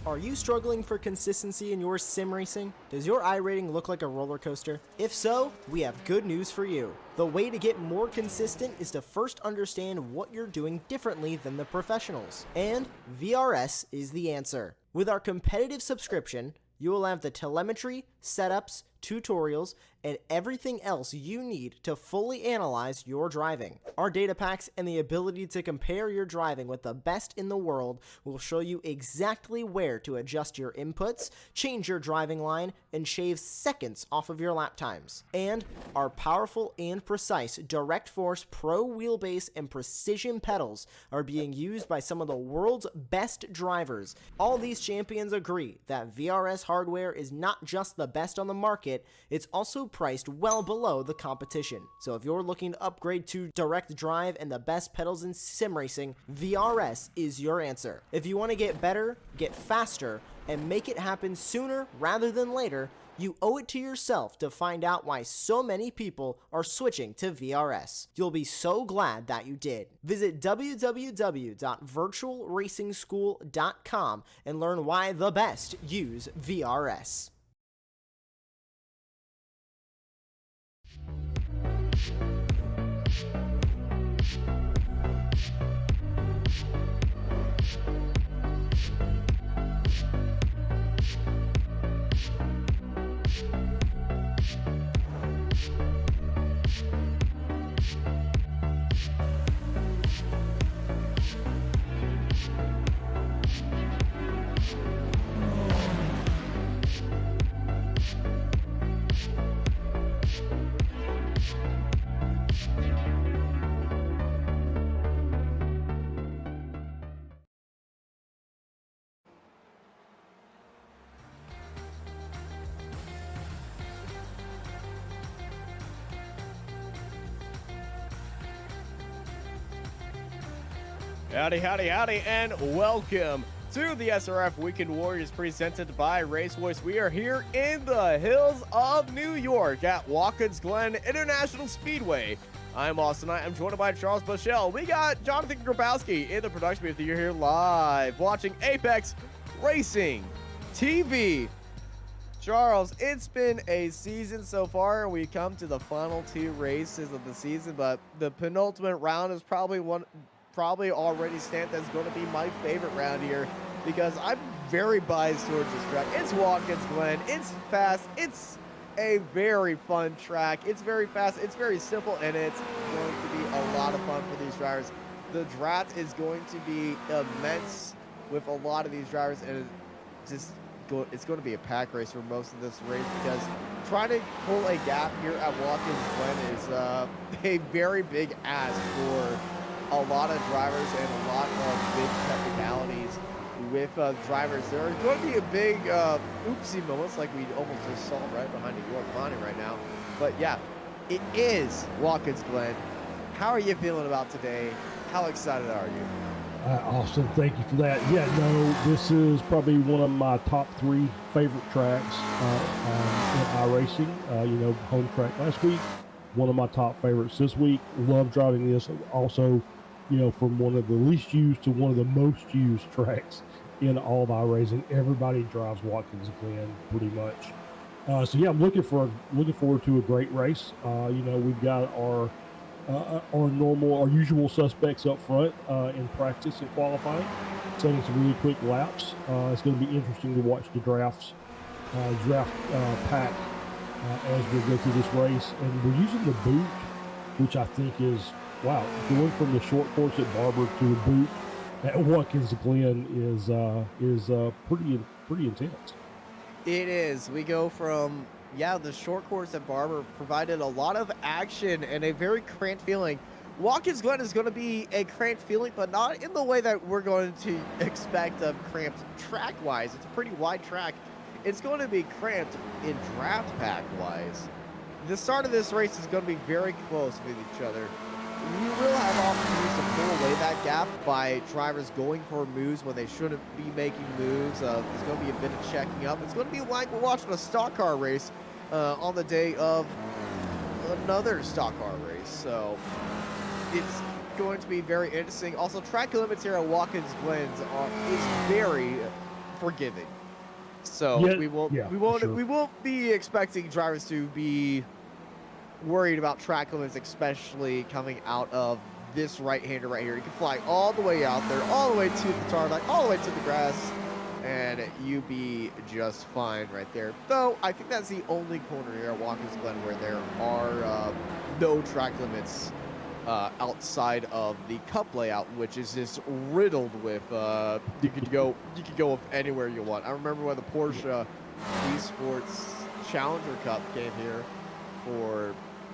Are you struggling for consistency in your sim racing? Does your iRating look like a roller coaster? If so, we have good news for you. The way to get more consistent is to first understand what you're doing differently than the professionals. And VRS is the answer. With our competitive subscription, you will have the telemetry, setups, tutorials, and everything else you need to fully analyze your driving. Our data packs and the ability to compare your driving with the best in the world will show you exactly where to adjust your inputs, change your driving line, and shave seconds off of your lap times. And our powerful and precise Direct Force Pro wheelbase and precision pedals are being used by some of the world's best drivers. All these champions agree that VRS hardware is not just the best on the market, it's also priced well below the competition. So if you're looking to upgrade to direct drive and the best pedals in sim racing, VRS is your answer. If you want to get better, get faster, and make it happen sooner rather than later, you owe it to yourself to find out why so many people are switching to VRS. You'll be so glad that you did. Visit www.virtualracingschool.com and learn why the best use VRS. Howdy, howdy, howdy, and welcome to the SRF Weekend Warriors presented by RaceVoice. We are here in the hills of New York at Watkins Glen International Speedway. I'm Austin. I'm joined by Charles Bushell. We got Jonathan Grabowski in the production booth. You're here live watching Apex Racing TV. Charles, it's been a season so far. We come to the final two races of the season, but the penultimate round is probably already stamped as going to be my favorite round here because I'm very biased towards this track. It's Watkins Glen. It's fast. It's a very fun track. It's very fast. It's very simple, and it's going to be a lot of fun for these drivers. The draft is going to be immense with a lot of these drivers, and it's going to be a pack race for most of this race because trying to pull a gap here at Watkins Glen is a very big ask for a lot of drivers and a lot of big technicalities with drivers. There are going to be a big oopsie moments like we almost just saw right behind the York Bonnie right now. But yeah, it is Watkins Glen. How are you feeling about today? How excited are you? Austin, thank you for that. Yeah, no, this is probably one of my top 3 favorite tracks in iRacing. Home track last week, one of my top favorites this week. Love driving this. Also, from one of the least used to one of the most used tracks in all of iRacing. Everybody drives Watkins Glen pretty much. So yeah, I'm looking forward to a great race. We've got our usual suspects up front in practice and qualifying, setting some really quick laps. It's going to be interesting to watch the draft pack as we go through this race. And we're using the boot, which I think is, wow, going from the short course at Barber to the boot at Watkins Glen is pretty intense. It is. We go from, the short course at Barber provided a lot of action and a very cramped feeling. Watkins Glen is going to be a cramped feeling, but not in the way that we're going to expect of cramped track-wise. It's a pretty wide track. It's going to be cramped in draft pack-wise. The start of this race is going to be very close with each other. You will have opportunities to pull away that gap by drivers going for moves when they shouldn't be making moves. There's going to be a bit of checking up. It's going to be like we're watching a stock car race on the day of another stock car race. So it's going to be very interesting. Also, track limits here at Watkins Glen is very forgiving. So Yeah, we won't yeah, we won't sure. we won't be expecting drivers to be worried about track limits, especially coming out of this right-hander right here. You can fly all the way out there, all the way to the tarmac, all the way to the grass, and you be just fine right there. Though I think that's the only corner here at Watkins Glen where there are no track limits outside of the cup layout, which is just riddled with you could go with anywhere you want. I remember when the Porsche esports Challenger Cup came here for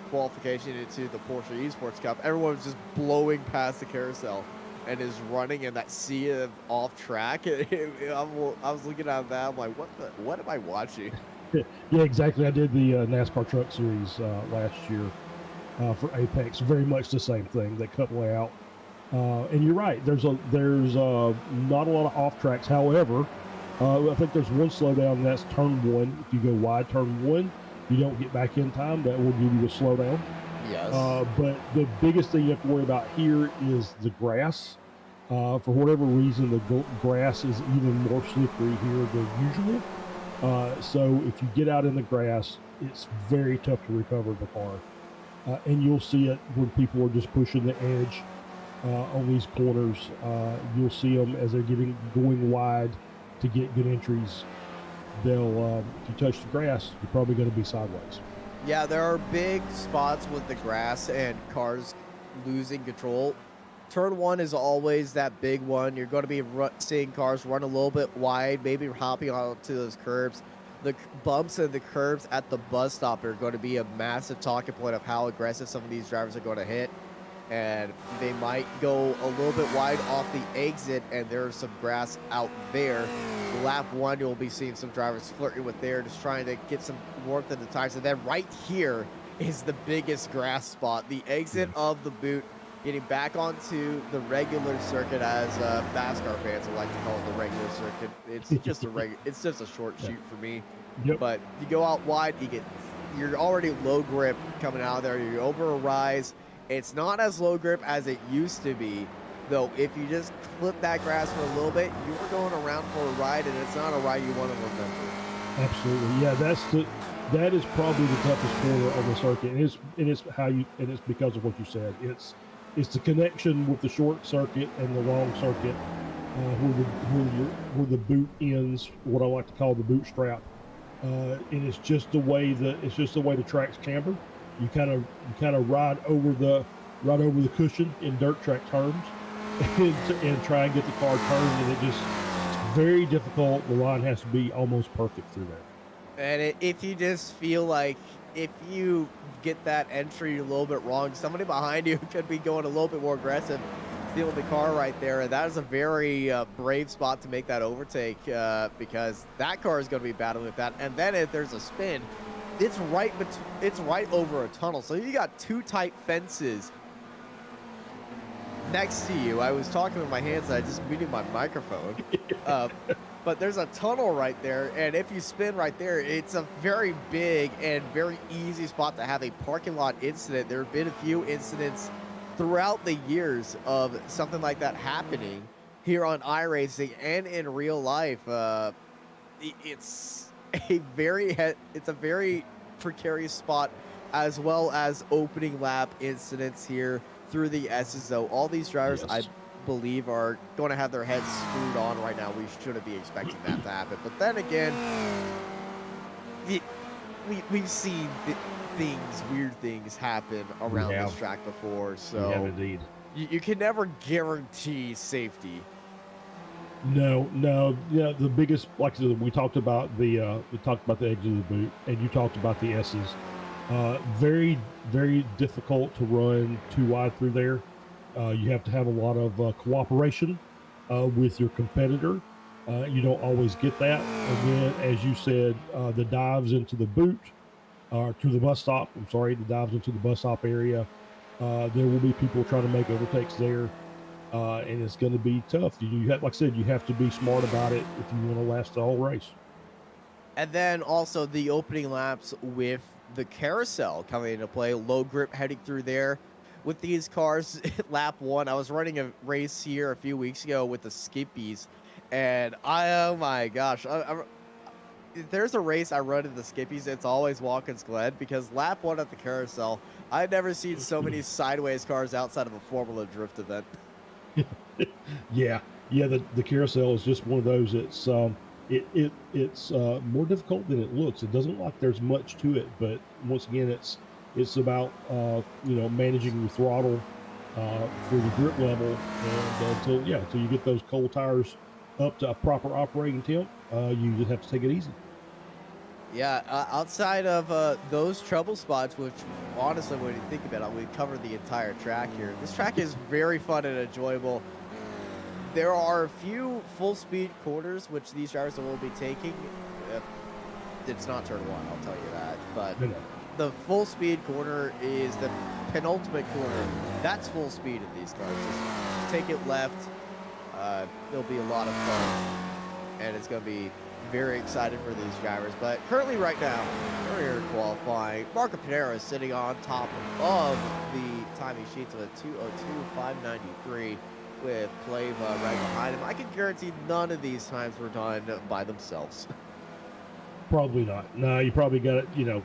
qualification into the Porsche esports Cup. Everyone was just blowing past the carousel and is running in that sea of off track. I was looking at that. I'm like, what am I watching? Yeah, exactly. I did the NASCAR Truck Series last year for Apex. Very much the same thing. That cut layout, and you're right. There's not a lot of off tracks. However, I think there's one slowdown, and that's turn one. If you go wide turn one, you don't get back in time. That will give you the slowdown. Yes. But the biggest thing you have to worry about here is the grass. For whatever reason, the grass is even more slippery here than usual. So if you get out in the grass, it's very tough to recover the car. And you'll see it when people are just pushing the edge on these corners. You'll see them as they're going wide to get good entries. They'll, if you touch the grass, you're probably going to be sideways. Yeah, there are big spots with the grass and cars losing control. Turn one is always that big one. You're going to be seeing cars run a little bit wide, maybe hopping onto those curbs. The bumps and the curbs at the bus stop are going to be a massive talking point of how aggressive some of these drivers are going to hit. And they might go a little bit wide off the exit, and there's some grass out there. Lap one, you'll be seeing some drivers flirting with there, just trying to get some warmth in the tires. And then right here is the biggest grass spot, the exit of the boot, getting back onto the regular circuit, as NASCAR fans would like to call it, the regular circuit. It's just it's just a short shoot for me. Yep. But you go out wide, you're already low grip coming out of there. You're over a rise. It's not as low grip as it used to be, though. If you just clip that grass for a little bit, you're going around for a ride, and it's not a ride you want to remember. Absolutely, yeah. That is probably the toughest corner on the circuit, and it's because of what you said. It's the connection with the short circuit and the long circuit, where the boot ends, what I like to call the bootstrap, and it's just the way the tracks camber. You kind of ride over the cushion in dirt track terms, and try and get the car turned, and it's very difficult. The line has to be almost perfect through there. And if you just feel like if you get that entry a little bit wrong, somebody behind you could be going a little bit more aggressive, stealing the car right there. And that is a very brave spot to make that overtake, because that car is going to be battling with that. And then if there's a spin, it's right over a tunnel. So you got two tight fences next to you. I was talking with my hands, and I just muted my microphone. But there's a tunnel right there, and if you spin right there, it's a very big and very easy spot to have a parking lot incident. There have been a few incidents throughout the years of something like that happening here on iRacing and in real life. It's a very precarious spot, as well as opening lap incidents here through the SSO. All these drivers, Yes. I believe, are going to have their heads screwed on right now. We shouldn't be expecting that to happen. But then again, we've seen weird things happen around this track before. So Yeah, indeed. you can never guarantee safety. No. Yeah, the biggest, like I said, we talked about the edge of the boot, and you talked about the S's. Very, very difficult to run too wide through there. You have to have a lot of cooperation with your competitor. You don't always get that. And then, as you said, the dives into the boot, to the bus stop. The dives into the bus stop area. There will be people trying to make overtakes there. And it's going to be tough. You have, like I said, you have to be smart about it if you want to last the whole race. And then also the opening laps with the carousel coming into play, low grip heading through there. with these cars, lap 1, I was running a race here a few weeks ago with the Skippies, and oh my gosh, if there's a race I run in the Skippies, it's always Watkins Glen, because lap 1 at the carousel, I've never seen so many sideways cars outside of a Formula Drift event. Yeah, the carousel is just one of those. It's more difficult than it looks. It doesn't look like there's much to it, but once again, it's about managing your throttle for the grip level, and until you get those cold tires up to a proper operating temp, you just have to take it easy. Yeah, outside of those trouble spots, which honestly, when you think about it, we covered the entire track here. This track is very fun and enjoyable. There are a few full-speed corners, which these drivers will be taking. It's not turn 1, I'll tell you that. But the full-speed corner is the penultimate corner. That's full speed in these cars. Just take it left. It'll be a lot of fun, and it's going to be very excited for these drivers. But currently right now, we're here qualifying. Marco Panero is sitting on top of the timing sheets with a 2:02.593 with Plava right behind him. I can guarantee none of these times were done by themselves. Probably not. No, you probably got to, get a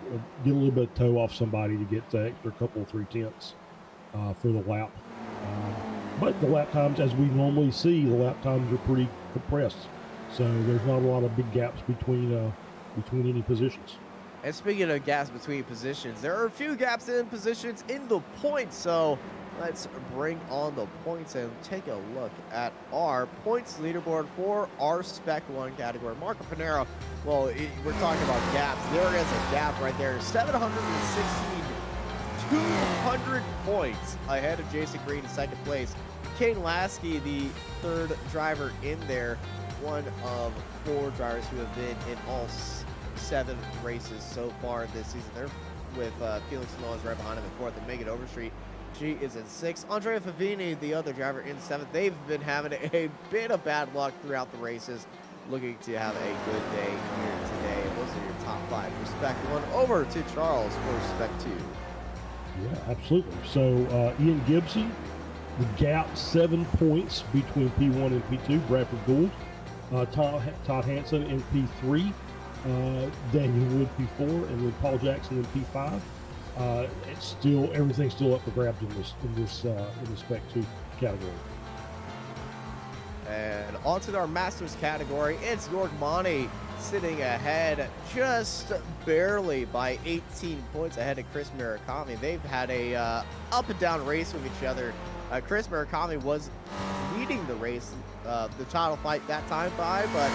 little bit of toe off somebody to get the extra couple of 3/10 for the lap. But the lap times, as we normally see, the lap times are pretty compressed. So there's not a lot of big gaps between any positions. And speaking of gaps between positions, there are a few gaps in positions in the points. So let's bring on the points and take a look at our points leaderboard for our Spec 1 category. Marco Panero, well, we're talking about gaps. There is a gap right there. 716, 200 points ahead of Jason Green in second place. Kane Lasky, the third driver in there, one of 4 drivers who have been in all 7 races so far this season. They're with Felix Simoes right behind him in 4th, and Megan Overstreet, she is in 6th. Andrea Favini, the other driver, in 7th. They've been having a bit of bad luck throughout the races, looking to have a good day here today. And those are your top 5 for Spec 1. Over to Charles for Spec 2. Yeah, absolutely. So Ian Gibson, the gap 7 points between P1 and P2. Bradford Gould, Todd Hansen in P3, Daniel Wood P4, and then Paul Jackson in P5. Everything's still up for grabs in this Spec 2 category. And on to our Masters category. It's York Monty sitting ahead just barely by 18 points ahead of Chris Murakami. They've had a up and down race with each other. Chris Murakami was leading the race, the title fight that time by, but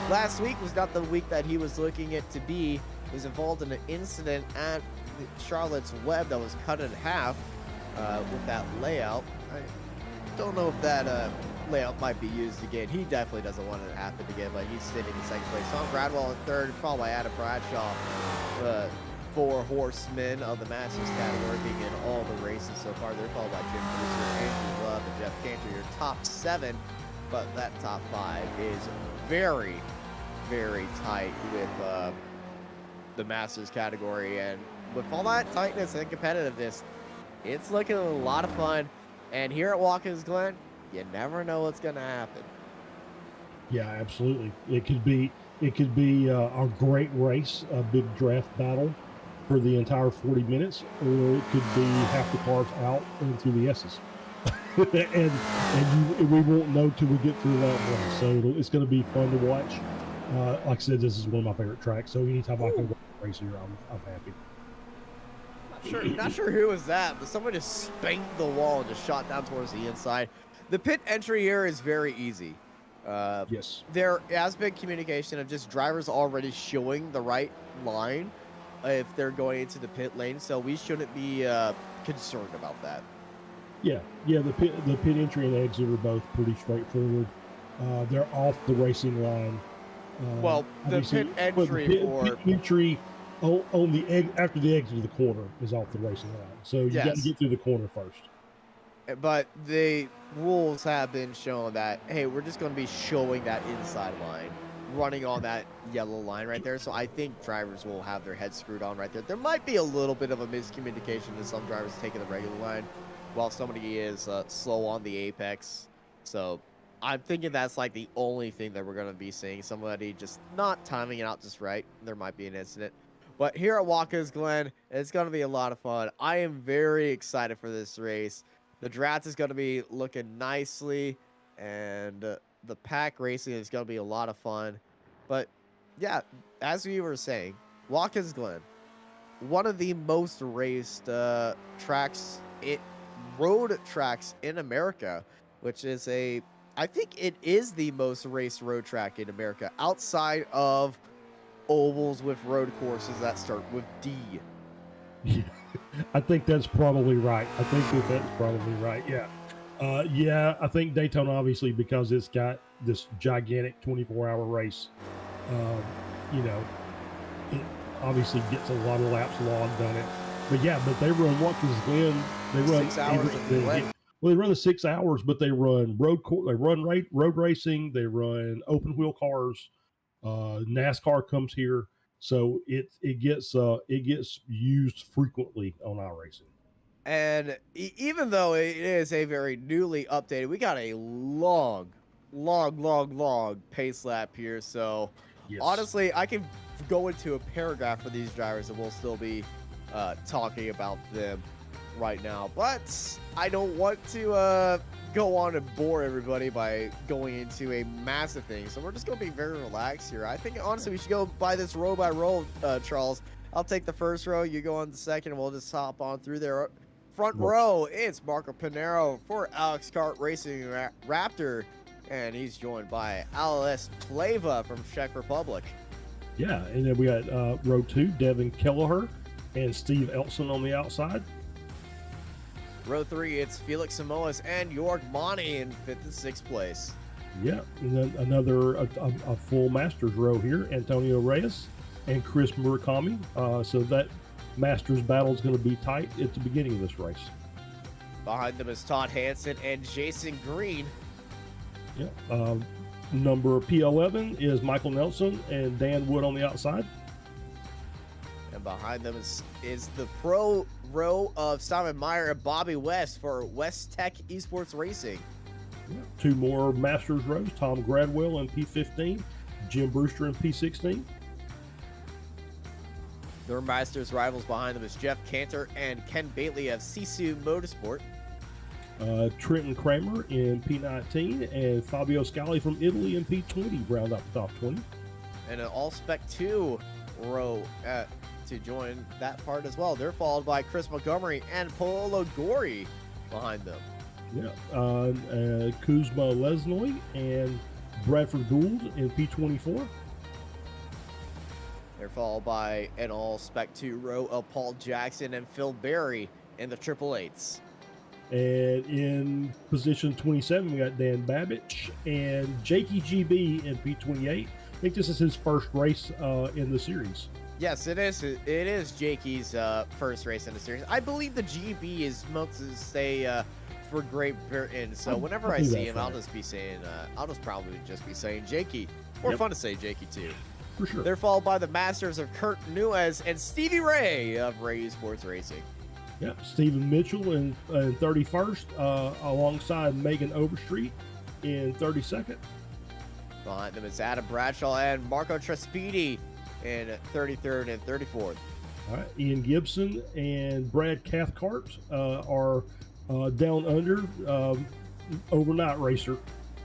last week was not the week that he was looking it to be. He was involved in an incident at Charlotte's Web that was cut in half with that layout. I don't know if that layout might be used again. He definitely doesn't want it to happen again, but he's sitting in second place. Tom Gradwell in third, followed by Adam Bradshaw. 4 horsemen of the Masters category being in all the races so far. They're followed by Jim Brewster, Andrew Love, and Jeff Cantor. Your top 7, but that top 5 is very, very tight with the Masters category. And with all that tightness and competitiveness, it's looking a lot of fun. And here at Watkins Glen, you never know what's going to happen. Yeah, absolutely. It could be a great race, a big draft battle for the entire 40 minutes, or it could be half the cars out into the S's. and we won't know till we get through that one. So it's going to be fun to watch. Like I said, this is one of my favorite tracks. So anytime I can race here, I'm happy. Not sure who was that, but someone just spanked the wall and just shot down towards the inside. The pit entry here is very easy. Yes. There has been communication of just drivers already showing the right line if they're going into the pit lane, so we shouldn't be concerned about that. Yeah. The pit entry and exit are both pretty straightforward. They're off the racing line. Well, the pit entry pit entry on the after the exit of the corner is off the racing line, so you got to get through the corner first. But the rules have been shown that, hey, we're just going to be showing that inside line, running on that yellow line right there. So I think drivers will have their heads screwed on right there. There might be a little bit of a miscommunication to some drivers taking the regular line. while somebody is slow on the apex. So I'm thinking that's like the only thing that we're going to be seeing. Somebody just not timing it out just right. There might be an incident. But here at Watkins Glen, it's going to be a lot of fun. I am very excited for this race. The draft is going to be looking nicely, and the pack racing is going to be a lot of fun. But yeah, as we were saying, Watkins Glen, one of the most raced road tracks in America, which is I think it is the most raced road track in America outside of ovals with road courses that start with D. Yeah, I think that's probably right. Yeah. Yeah, I think Daytona, obviously, because it's got this gigantic 24-hour race, you know, it obviously gets a lot of laps logged on it. But yeah, but they run Watkins Glen. They run 6 hours of Glen. Well, they run the 6 hours, but they run road racing. They run open wheel cars. NASCAR comes here, so it gets used frequently on iRacing. And even though it is a very newly updated, we got a long pace lap here. So Yes. honestly, I can go into a paragraph for these drivers and we'll still be talking about them right now. But I don't want to go on and bore everybody by going into a massive thing. So we're just going to be very relaxed here. I think, honestly, we should go by this row by row, Charles. I'll take the first row. You go on the second, and we'll just hop on through there. Front row, it's Marco Pinero for Alex Kart Racing Raptor, and he's joined by Alice Pleva from Czech Republic. Yeah, and then we got row 2, Devin Kelleher and Steve Elson on the outside. Row 3, it's Felix Samoas and York Monty in 5th and 6th place. Yeah, and then another a full Masters row here, Antonio Reyes and Chris Murakami. So that Masters battle is going to be tight at the beginning of this race. Behind them is Todd Hansen and Jason Green. Yeah, number P11 is Michael Nelson and Dan Wood on the outside. And behind them is the pro row of Simon Meyer and Bobby West for West Tech Esports Racing. Yeah. 2 more Masters rows, Tom Gradwell in P15, Jim Brewster in P16. Their Masters rivals behind them is Jeff Cantor and Ken Bately of Sisu Motorsport. Trenton Kramer in P19 and Fabio Scali from Italy in P20 round up the top 20. And an all-spec 2 row to join that part as well. They're followed by Chris Montgomery and Polo Gori behind them. Yeah, Kuzma Lesnoy and Bradford Gould in P24. They're followed by an all-spec 2 row of Paul Jackson and Phil Berry in the Triple Eights. And in position 27, we got Dan Babich and Jakey GB in P28. I think this is his first race in the series. Yes, it is. It is Jakey's first race in the series. I believe the GB is meant to say for Great Britain. So whenever I see him, I'll just be saying, I'll just probably just be saying Jakey. More fun to say Jakey too. For sure. They're followed by the Masters of Kurt Nuez and Stevie Ray of Ray Esports Racing. Yep, Stephen Mitchell in 31st, alongside Megan Overstreet in 32nd. Behind them is Adam Bradshaw and Marco Trespidi in 33rd and 34th. All right, Ian Gibson and Brad Cathcart are down under overnight racer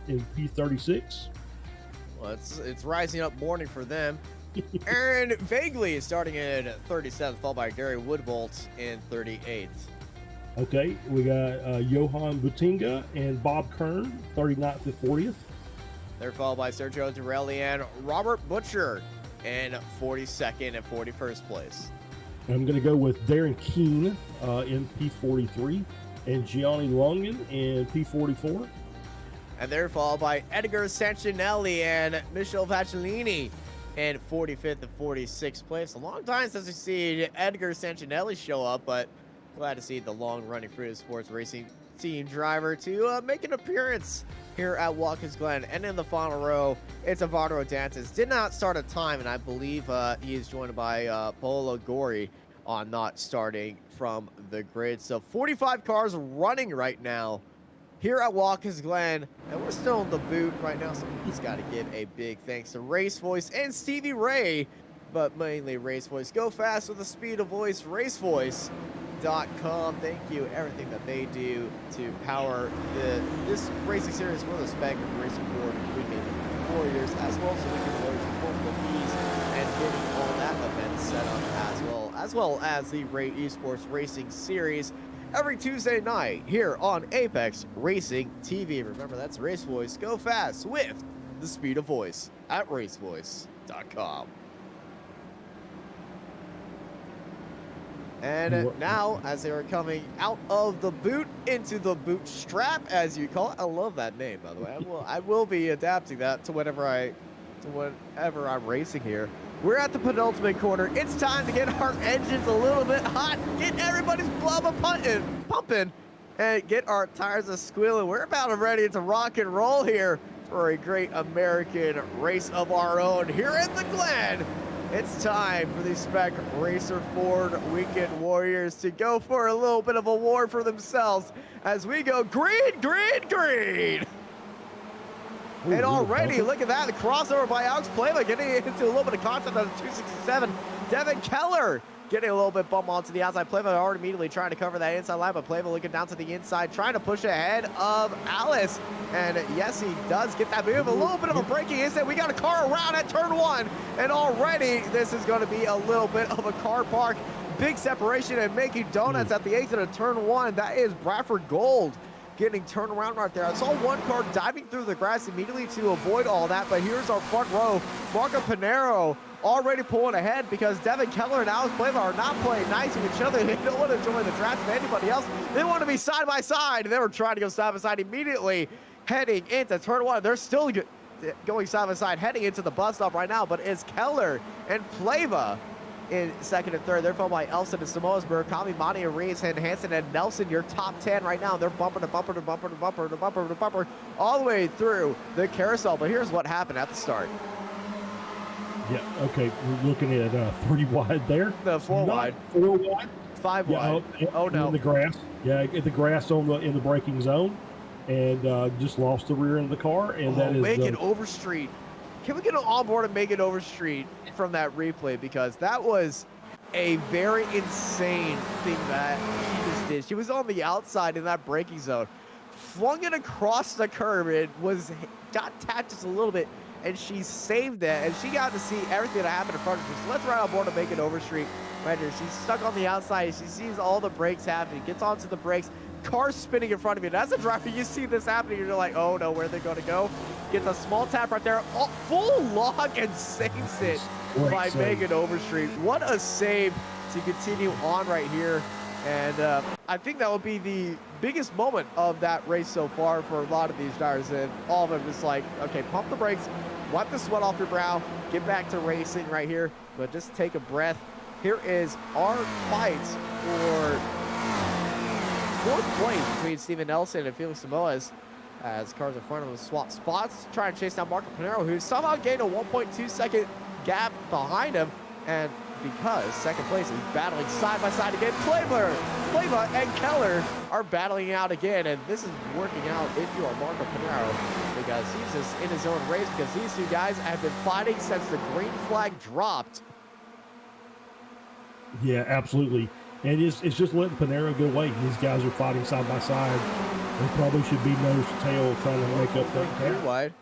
in P36. Well, it's rising up morning for them. Aaron Vagley is starting in 37th, followed by Gary Woodbolt in 38th. Okay, we got Johan Butinga and Bob Kern, 39th and 40th. They're followed by Sergio Dorelli and Robert Butcher in 42nd and 41st place. I'm going to go with Darren Keene in P43 and Gianni Longan in P44. And they're followed by Edgar Sancinelli and Michel Vacellini in 45th and 46th place. A long time since we've seen Edgar Sancinelli show up, but glad to see the long-running Fruit Sports Racing team driver to make an appearance here at Watkins Glen. And in the final row, it's Avaro Dantes. Did not start a time, and I believe he is joined by Polo Gori. on not starting from the grid. So 45 cars running right now here at Watkins Glen, and we're still in the boot right now, so he's got to give a big thanks to RaceVoice and Stevie Ray, but mainly RaceVoice. Go fast with the speed of voice, RaceVoice.com. Thank you, everything that they do to power this racing series for the Spec and Racing Forward Weekend Warriors, as well as the Weekend Warriors for Formula Bs, and getting all that event set up as well as the esports racing series every Tuesday night here on Apex Racing TV. Remember, that's RaceVoice. Go fast with the speed of voice at RaceVoice.com. And now, as they are coming out of the boot into the bootstrap, as you call it, I love that name, by the way. I will be adapting that to whenever I'm racing here. We're at the penultimate corner. It's time to get our engines a little bit hot, get everybody's blood pumping, and get our tires a squealing. We're about ready to rock and roll here for a great American race of our own here in the Glen. It's time for the Spec Racer Ford Weekend Warriors to go for a little bit of a war for themselves as we go green, green, green. And already, look at that, the crossover by Alex Plava getting into a little bit of contact on the 267. Devin Keller getting a little bit bump onto the outside. Plava already immediately trying to cover that inside line, but Plava looking down to the inside, trying to push ahead of Alice. And yes, he does get that move. A little bit of a braking incident. We got a car around at turn one, and already this is going to be a little bit of a car park. Big separation and making donuts at the exit of turn one. That is Bradford Gold getting turned around right there. I saw one car diving through the grass immediately to avoid all that, but here's our front row. Marco Pinero already pulling ahead because Devin Keller and Alex Plava are not playing nice with each other. They don't want to join the draft with anybody else. They want to be side by side. They were trying to go side by side immediately heading into turn one. They're still going side by side heading into the bus stop right now, but it's Keller and Plava in second and third. They're followed by Elson and Samoasburg, Kami, Monty, Reeves, and Hansen, and Nelson, your top 10 right now. They're bumper to bumper to bumper to bumper to bumper to bumper all the way through the carousel. But here's what happened at the start. Yeah, okay, we're looking at 3 wide there. No, 4 wide. 4 wide. 5 wide. Oh, no. In the grass. Yeah, in the grass in the braking zone, and just lost the rear end of the car. And that is Megan Overstreet. Can we get an onboard and Megan Overstreet from that replay? Because that was a very insane thing that she just did. She was on the outside in that braking zone, flung it across the curb. It got tapped just a little bit, and she saved it, and she got to see everything that happened in front of her. So let's ride on board and Megan Overstreet right here. She's stuck on the outside. She sees all the brakes happening, gets onto the brakes, cars spinning in front of you. And as a driver, you see this happening, you're like, oh no, where are they going to go? Gets a small tap right there, full log, and saves it by Megan Overstreet. What a save to continue on right here. And I think that would be the biggest moment of that race so far for a lot of these drivers. And all of them just like, okay, pump the brakes, wipe the sweat off your brow, get back to racing right here, but just take a breath. Here is our fights for 4th place between Steven Nelson and Felix Samoas, as cars in front of him swap spots, try and chase down Marco Pinero, who somehow gained a 1.2 second gap behind him. And because second place is battling side by side again, Plava and Keller are battling out again. And this is working out if you are Marco Pinero, because he's just in his own race, because these two guys have been fighting since the green flag dropped. Yeah, absolutely. And it's just letting Pinero go away. These guys are fighting side by side. They probably should be nose to tail trying to make up that gap. Wide.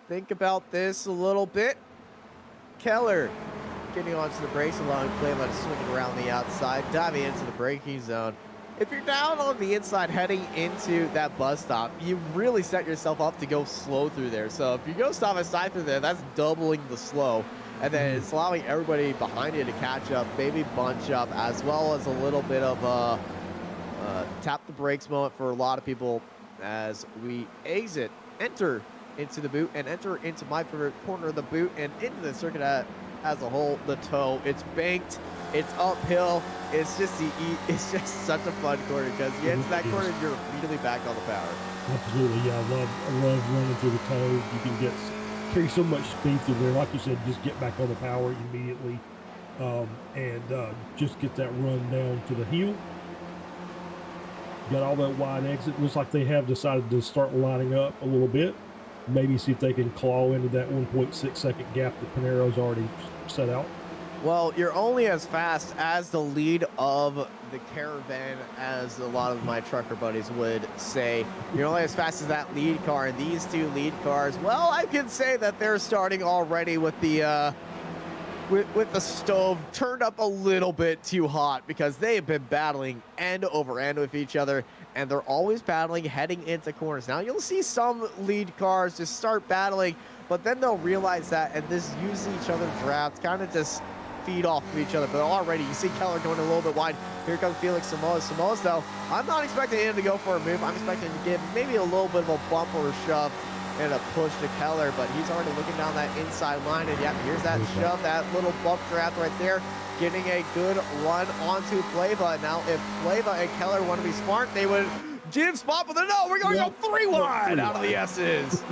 Think about this a little bit. Keller getting onto the brakes, allowing Plava to swing it around the outside, diving into the braking zone. If you're down on the inside heading into that bus stop, you really set yourself up to go slow through there. So if you go side by side through there, that's doubling the slow. And then it's allowing everybody behind you to catch up, maybe bunch up, as well as a little bit of a tap the brakes moment for a lot of people as we enter into the boot, and enter into my favorite corner of the boot, and into the circuit as a whole, the toe. It's banked, it's uphill, it's just such a fun corner, because you get to that corner and you're immediately back on the power. Absolutely, yeah, I love running through the toe. You can carry so much speed through there. Like you said, just get back on the power immediately. and just get that run down to the heel. Got all that wide exit. Looks like they have decided to start lining up a little bit. Maybe see if they can claw into that 1.6 second gap that Panero's already set out. Well, you're only as fast as the lead of the caravan, as a lot of my trucker buddies would say. You're only as fast as that lead car, and these two lead cars, well, I can say that they're starting already with the with the stove turned up a little bit too hot, because they have been battling end over end with each other, and they're always battling heading into corners. Now, you'll see some lead cars just start battling, but then they'll realize that and just use each other's drafts, kind of just feed off of each other. But already you see Keller going a little bit wide. Here comes Felix Samoas. Samoas, though, I'm not expecting him to go for a move. I'm expecting him to give maybe a little bit of a bump or a shove and a push to Keller, but he's already looking down that inside line, and yeah, here's that shove, that little bump draft right there, getting a good run onto Flava. Now, if Flava and Keller want to be smart, they would give spot, but no, we're going to go 3 wide out of the S's.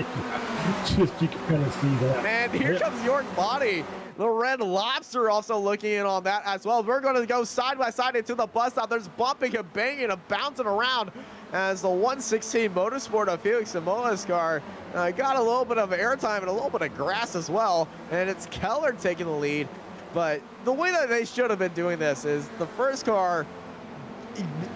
Just, you can kind of see that. And here comes York Body. The Red Lobster also looking in on that as well. We're going to go side by side into the bus stop. There's bumping and banging and bouncing around as the 116 Motorsport of Felix Samoa's car got a little bit of airtime and a little bit of grass as well. And it's Keller taking the lead. But the way that they should have been doing this is the first car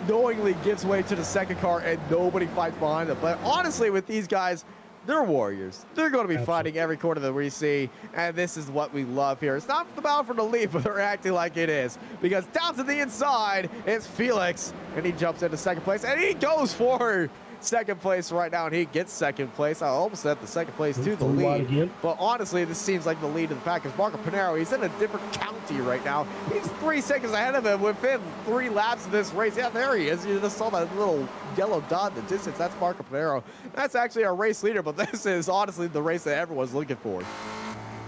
knowingly gives way to the second car and nobody fights behind them. But honestly, with these guys, they're warriors. They're going to be fighting every corner that we see, and this is what we love here. It's not the battle for the lead, but they're acting like it is, because down to the inside, it's Felix, and he jumps into second place, and he goes for second place right now, and he gets second place. I almost said the second place to the lead, but honestly, this seems like the lead of the pack, because Marco Panero, he's in a different county right now. He's 3 seconds ahead of him within 3 laps of this race. Yeah, there he is. You just saw that little yellow dot in the distance. That's Marco Panero. That's actually our race leader, but this is honestly the race that everyone's looking for.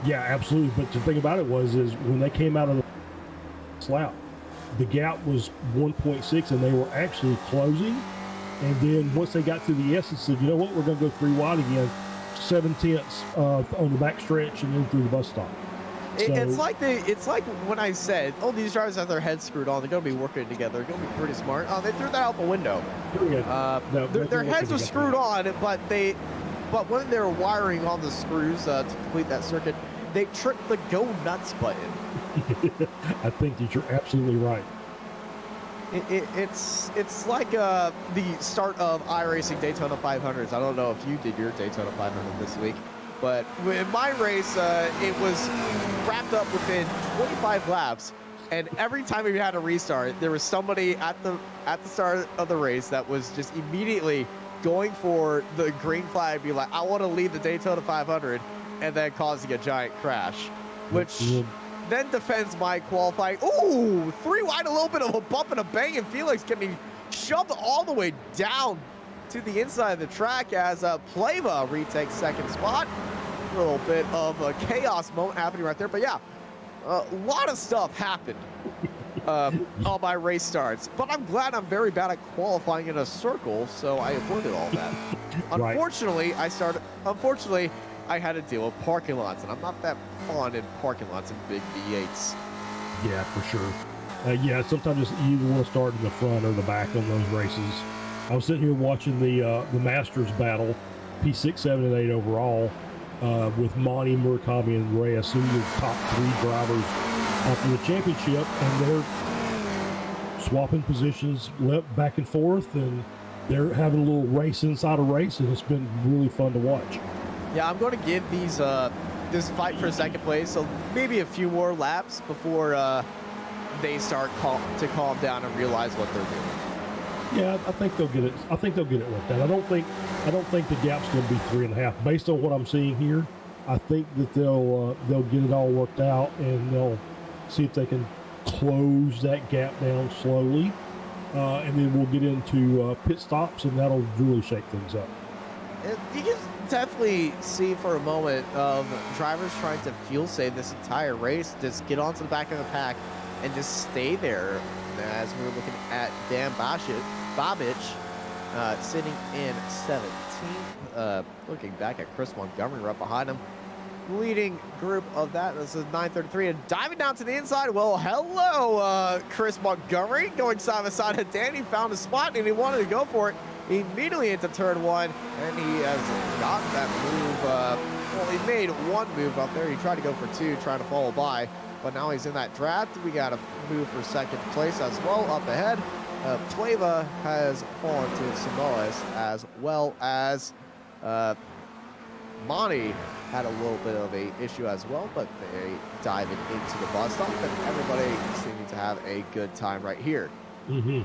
Yeah, absolutely. But the thing about it is when they came out of the lap, the gap was 1.6, and they were actually closing. And then once they got to the S, they said, you know what, we're going to go 3 wide again, 7/10 on the back stretch and then through the bus stop. It's like when I said, oh, these drivers have their heads screwed on. They're going to be working together. They're going to be pretty smart. Oh, they threw that out the window. Their heads are screwed on, but when they're wiring on the screws to complete that circuit, they tripped the go nuts button. I think that you're absolutely right. It's like the start of iRacing Daytona 500s. I don't know if you did your Daytona 500 this week, but in my race, it was wrapped up within 25 laps, and every time we had a restart, there was somebody at the start of the race that was just immediately going for the green flag, be like, I want to lead the Daytona 500, and then causing a giant crash, which then defends my qualifying. Ooh, 3 wide, a little bit of a bump and a bang, and Felix getting shoved all the way down to the inside of the track as Flava retakes second spot. A little bit of a chaos moment happening right there, but yeah, a lot of stuff happened on my race starts, but I'm glad I'm very bad at qualifying in a circle, so I avoided all that. Right. Unfortunately, I had to deal with parking lots, and I'm not that fond in parking lots and big V8s. Yeah, for sure. Yeah, sometimes you either want to start in the front or the back on those races. I was sitting here watching the Masters battle, P6, 7, and 8 overall, with Monty, Murakami, and Reyes, who are the top 3 drivers for the championship, and they're swapping positions back and forth, and they're having a little race inside a race, and it's been really fun to watch. Yeah, I'm going to give these this fight for second place, so maybe a few more laps before they start to calm down and realize what they're doing. Yeah, I think they'll get it. I think they'll get it worked out. I don't think the gap's going to be 3.5. Based on what I'm seeing here, I think that they'll get it all worked out, and they'll see if they can close that gap down slowly, and then we'll get into pit stops, and that'll really shake things up. You can definitely see for a moment of drivers trying to fuel save this entire race, just get onto the back of the pack and just stay there. As we're looking at Dan Babic sitting in 17th, looking back at Chris Montgomery right behind him. leading group of that. This is 933 and diving down to the inside. Well, hello, Chris Montgomery, going side by side at Dan. He found a spot and he wanted to go for it immediately into turn one, and he has got that move. Well, he made one move up there. He tried to go for two, trying to follow by, but now he's in that draft. We got a move for second place as well up ahead. Pleva has fallen to Samoas, as well as Monty had a little bit of a issue as well, but they diving into the bus stop, and everybody seeming to have a good time right here. Mm-hmm.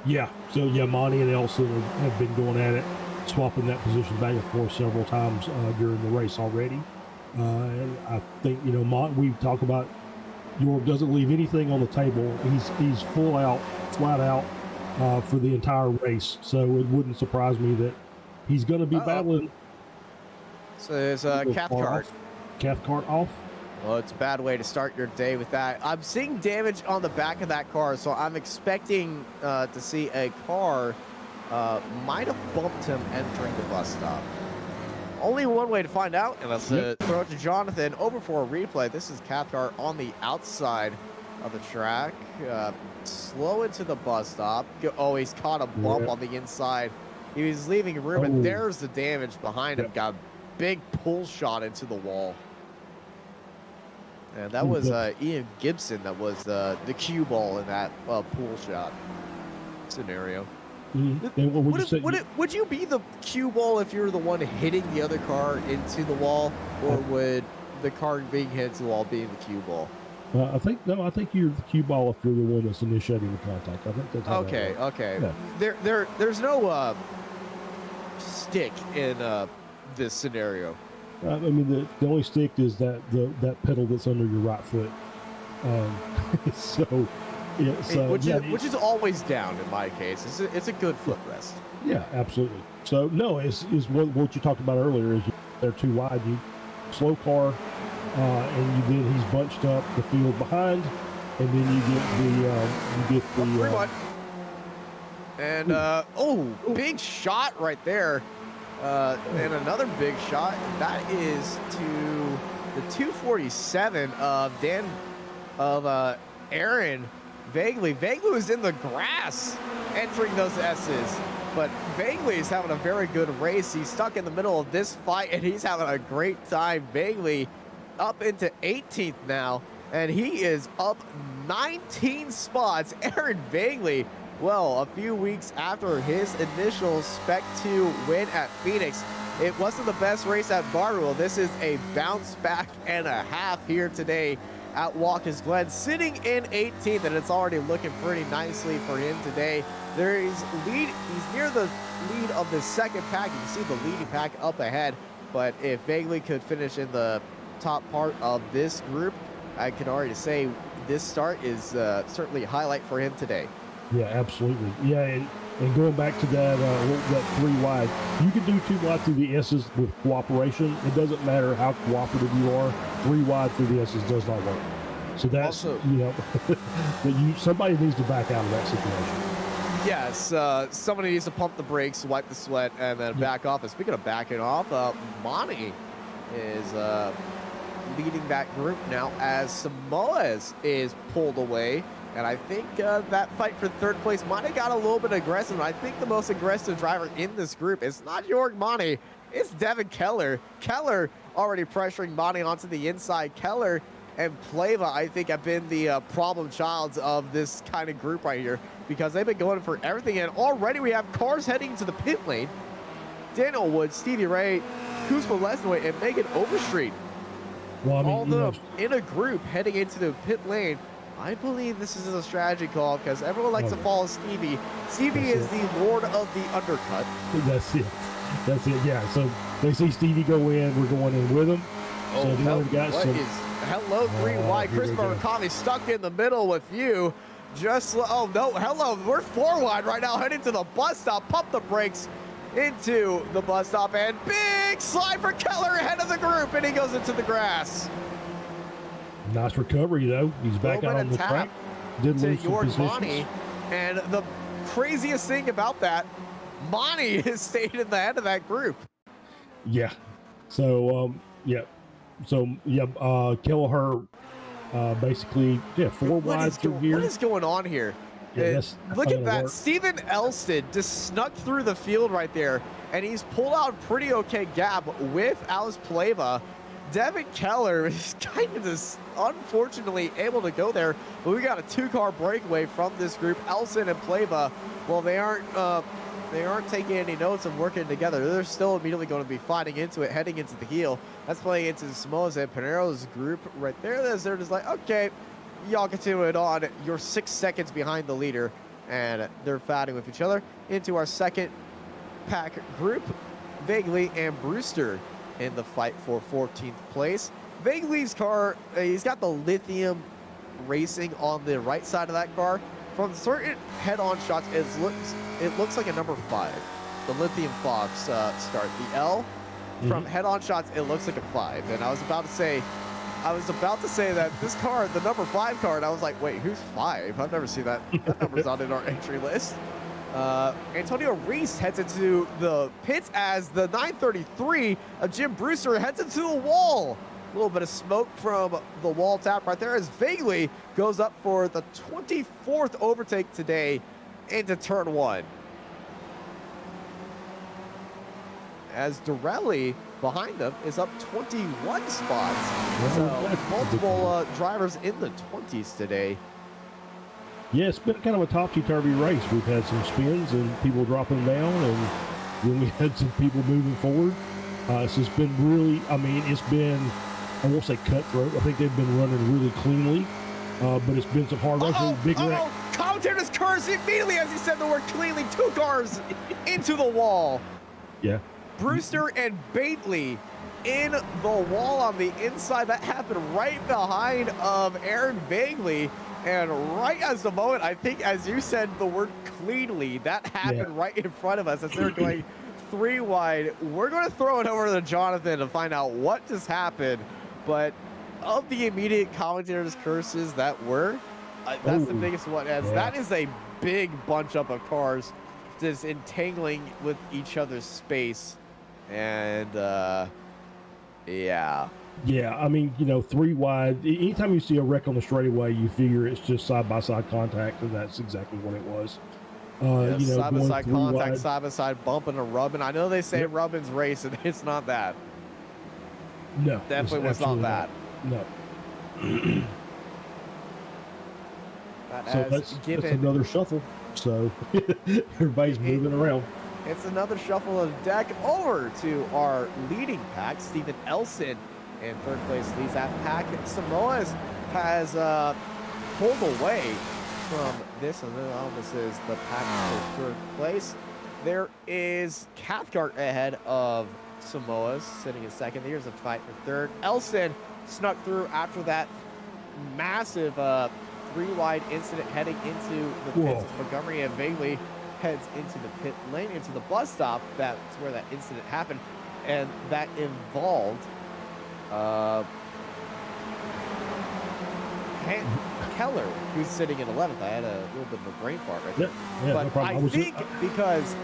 Yeah, so yeah, Monty and Elson have been going at it, swapping that position back and forth several times during the race already. And I think, you know, we talk about York doesn't leave anything on the table. He's full out, flat out for the entire race. So it wouldn't surprise me that he's going to be battling. So there's a Cathcart. Cathcart off. Well, it's a bad way to start your day with that. I'm seeing damage on the back of that car, so I'm expecting to see a car might have bumped him entering the bus stop. Only one way to find out, and let's throw it to Jonathan over for a replay. This is Cathcart on the outside of the track. Slow into the bus stop. Oh, he's caught a bump on the inside. He was leaving room, and there's the damage behind him. Got a big pull shot into the wall. And that was Ian Gibson that was the cue ball in that pool shot scenario. Would you be the cue ball if you're the one hitting the other car into the wall, or would the car being hit into the wall being the cue ball? I think you're the cue ball if you're the one that's initiating the contact. I think that's how okay. Yeah. There's no stick in this scenario. I mean, the only stick is that pedal that's under your right foot. So, yeah. So which is always down in my case. It's a good footrest. Yeah, absolutely. So no, is what you talked about earlier. Is they're too wide. You slow car, and then he's bunched up the field behind, and then you get the. And big shot right there. And another big shot, that is to the 247 of Aaron Vaguely. Vaguely was in the grass entering those S's, but Vaguely is having a very good race. He's stuck in the middle of this fight, and he's having a great time. Vaguely up into 18th now, and he is up 19 spots. Aaron Vaguely, well, a few weeks after his initial Spec 2 win at Phoenix, it wasn't the best race at Barwell. This is a bounce back and a half here today at Watkins Glen, sitting in 18th, and it's already looking pretty nicely for him today. He's near the lead of the second pack. You can see the leading pack up ahead, but if Vaguely could finish in the top part of this group, I can already say this start is certainly a highlight for him today. Yeah, absolutely. Yeah, and going back to that 3 wide, you can do 2 wide through the S's with cooperation. It doesn't matter how cooperative you are. 3 wide through the S's does not work. So that's also, that somebody needs to back out of that situation. Yes, somebody needs to pump the brakes, wipe the sweat, and then back off. And speaking of backing off, Monty is leading that group now as Samoas is pulled away. And I think that fight for third place might have got a little bit aggressive. I think the most aggressive driver in this group is not Jorg Monty, it's Devin Keller. Keller already pressuring Monty onto the inside. Keller and Pleva, I think, have been the problem childs of this kind of group right here, because they've been going for everything. And already we have cars heading to the pit lane. Daniel Wood, Stevie Ray, Kuzma Lesnoy, and Megan Overstreet. Well, I mean, all of them in a group heading into the pit lane. I believe this is a strategy call because everyone likes to follow Stevie. Stevie is the lord of the undercut. That's it. Yeah. So they see Stevie go in, we're going in with him. Oh, hello, 3 wide. Chris Murakami stuck in the middle with you. Hello. We're 4 wide right now, heading to the bus stop. Pump the brakes into the bus stop, and big slide for Keller ahead of the group, and he goes into the grass. Nice recovery, though. He's back out on the track. Did lose some positions. Monty, and the craziest thing about that, Monty has stayed in the head of that group. Yeah. So, So yeah, Kelleher, basically, yeah, 4 wide through here. What is going on here? Yeah, Look at that. work. Stephen Elston just snuck through the field right there, and he's pulled out a pretty okay gap with Alice Pleva. Devin Keller is kind of just unfortunately able to go there, but we got a 2-car breakaway from this group. Elson and Pleva, well, they aren't taking any notes and working together. They're still immediately going to be fighting into it, heading into the heel. That's playing into Samoa's and Pinero's group right there. They're just like, okay, y'all continue it on. You're 6 seconds behind the leader, and they're fighting with each other. Into our second pack group, Vaguely and Brewster in the fight for 14th place. Vaguely's car, he's got the lithium racing on the right side of that car. From certain head-on shots, it looks like a number 5. The lithium Fox start. The L from head-on shots, it looks like a 5. And I was about to say that this car, the number 5 car, and I was like, wait, who's 5? I've never seen that. That number's not in our entry list. Antonio Reese heads into the pits as the 933 of Jim Brewster heads into the wall. A little bit of smoke from the wall tap right there as Vaguely goes up for the 24th overtake today into turn 1. As Dorelli behind them is up 21 spots. So multiple drivers in the 20s today. Yeah, it's been kind of a topsy-turvy race. We've had some spins and people dropping down, and then we had some people moving forward. So it's been really, I mean, it's been, I won't say cutthroat. I think they've been running really cleanly, but it's been some hard racing. Commentator's curse immediately as he said the word cleanly. 2 cars into the wall. Yeah. Brewster and Bately in the wall on the inside. That happened right behind of Aaron Vaguely. And right as the moment, I think, as you said the word cleanly, that happened right in front of us as they're going 3 wide. We're going to throw it over to Jonathan to find out what just happened. But of the immediate commentators' curses that were, that's the biggest one. As that is a big bunch up of cars just entangling with each other's space. And, yeah. Yeah, I mean, you know, 3 wide. Anytime you see a wreck on the straightaway, you figure it's just side-by-side contact, and that's exactly what it was. You know, side-by-side contact, side-by-side bumping and rubbing. I know they say rubbing's racing. It's not that. No. Definitely was not that. No. So that's another shuffle. So everybody's moving around. It's another shuffle of deck over to our leading pack, Stephen Elson. In 3rd place leads that pack. Samoa's has pulled away from this, and this is the pack for 3rd place. There is Cathcart ahead of Samoa's, sitting in 2nd. Here's a fight for 3rd. Elson snuck through after that massive 3-wide incident heading into the pits. Montgomery and Vaguely heads into the pit lane, into the bus stop. That's where that incident happened, and that involved Keller, who's sitting in 11th. I had a little bit of a brain fart right there. But no I think because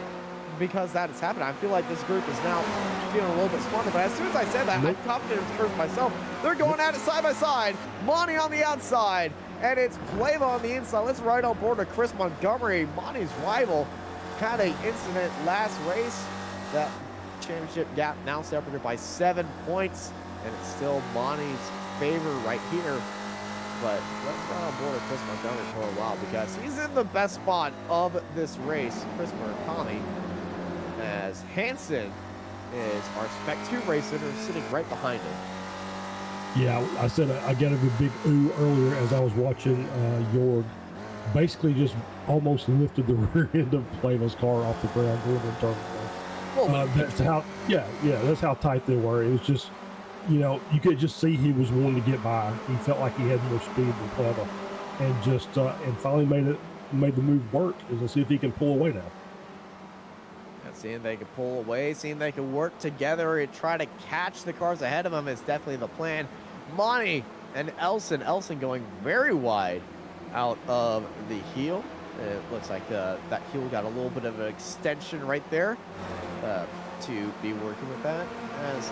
that has happened, I feel like this group is now feeling a little bit smarter. But as soon as I said that, I'm confident in curse myself. They're going at it side by side. Monty on the outside, and it's Pleva on the inside. Let's ride on board to Chris Montgomery. Monty's rival had an incident last race. That championship gap now separated by 7 points. And it's still Monty's favor right here. But let's ride on board with Chris Montgomery for a while because he's in the best spot of this race. Chris Murakami, as Hansen is our Spec 2 racer sitting right behind him. Yeah, I said I got a big ooh earlier as I was watching Jorg basically just almost lifted the rear end of Pleva's car off the ground going in turn 1. That's how, that's how tight they were. It was just, you know, you could just see he was wanting to get by. He felt like he had more speed than Pleva, and just and finally made the move work. Let's see if he can pull away now. And seeing if they can pull away, seeing if they can work together and try to catch the cars ahead of him is definitely the plan. Monty and Elson going very wide out of the heel. It looks like that heel got a little bit of an extension right there to be working with that. As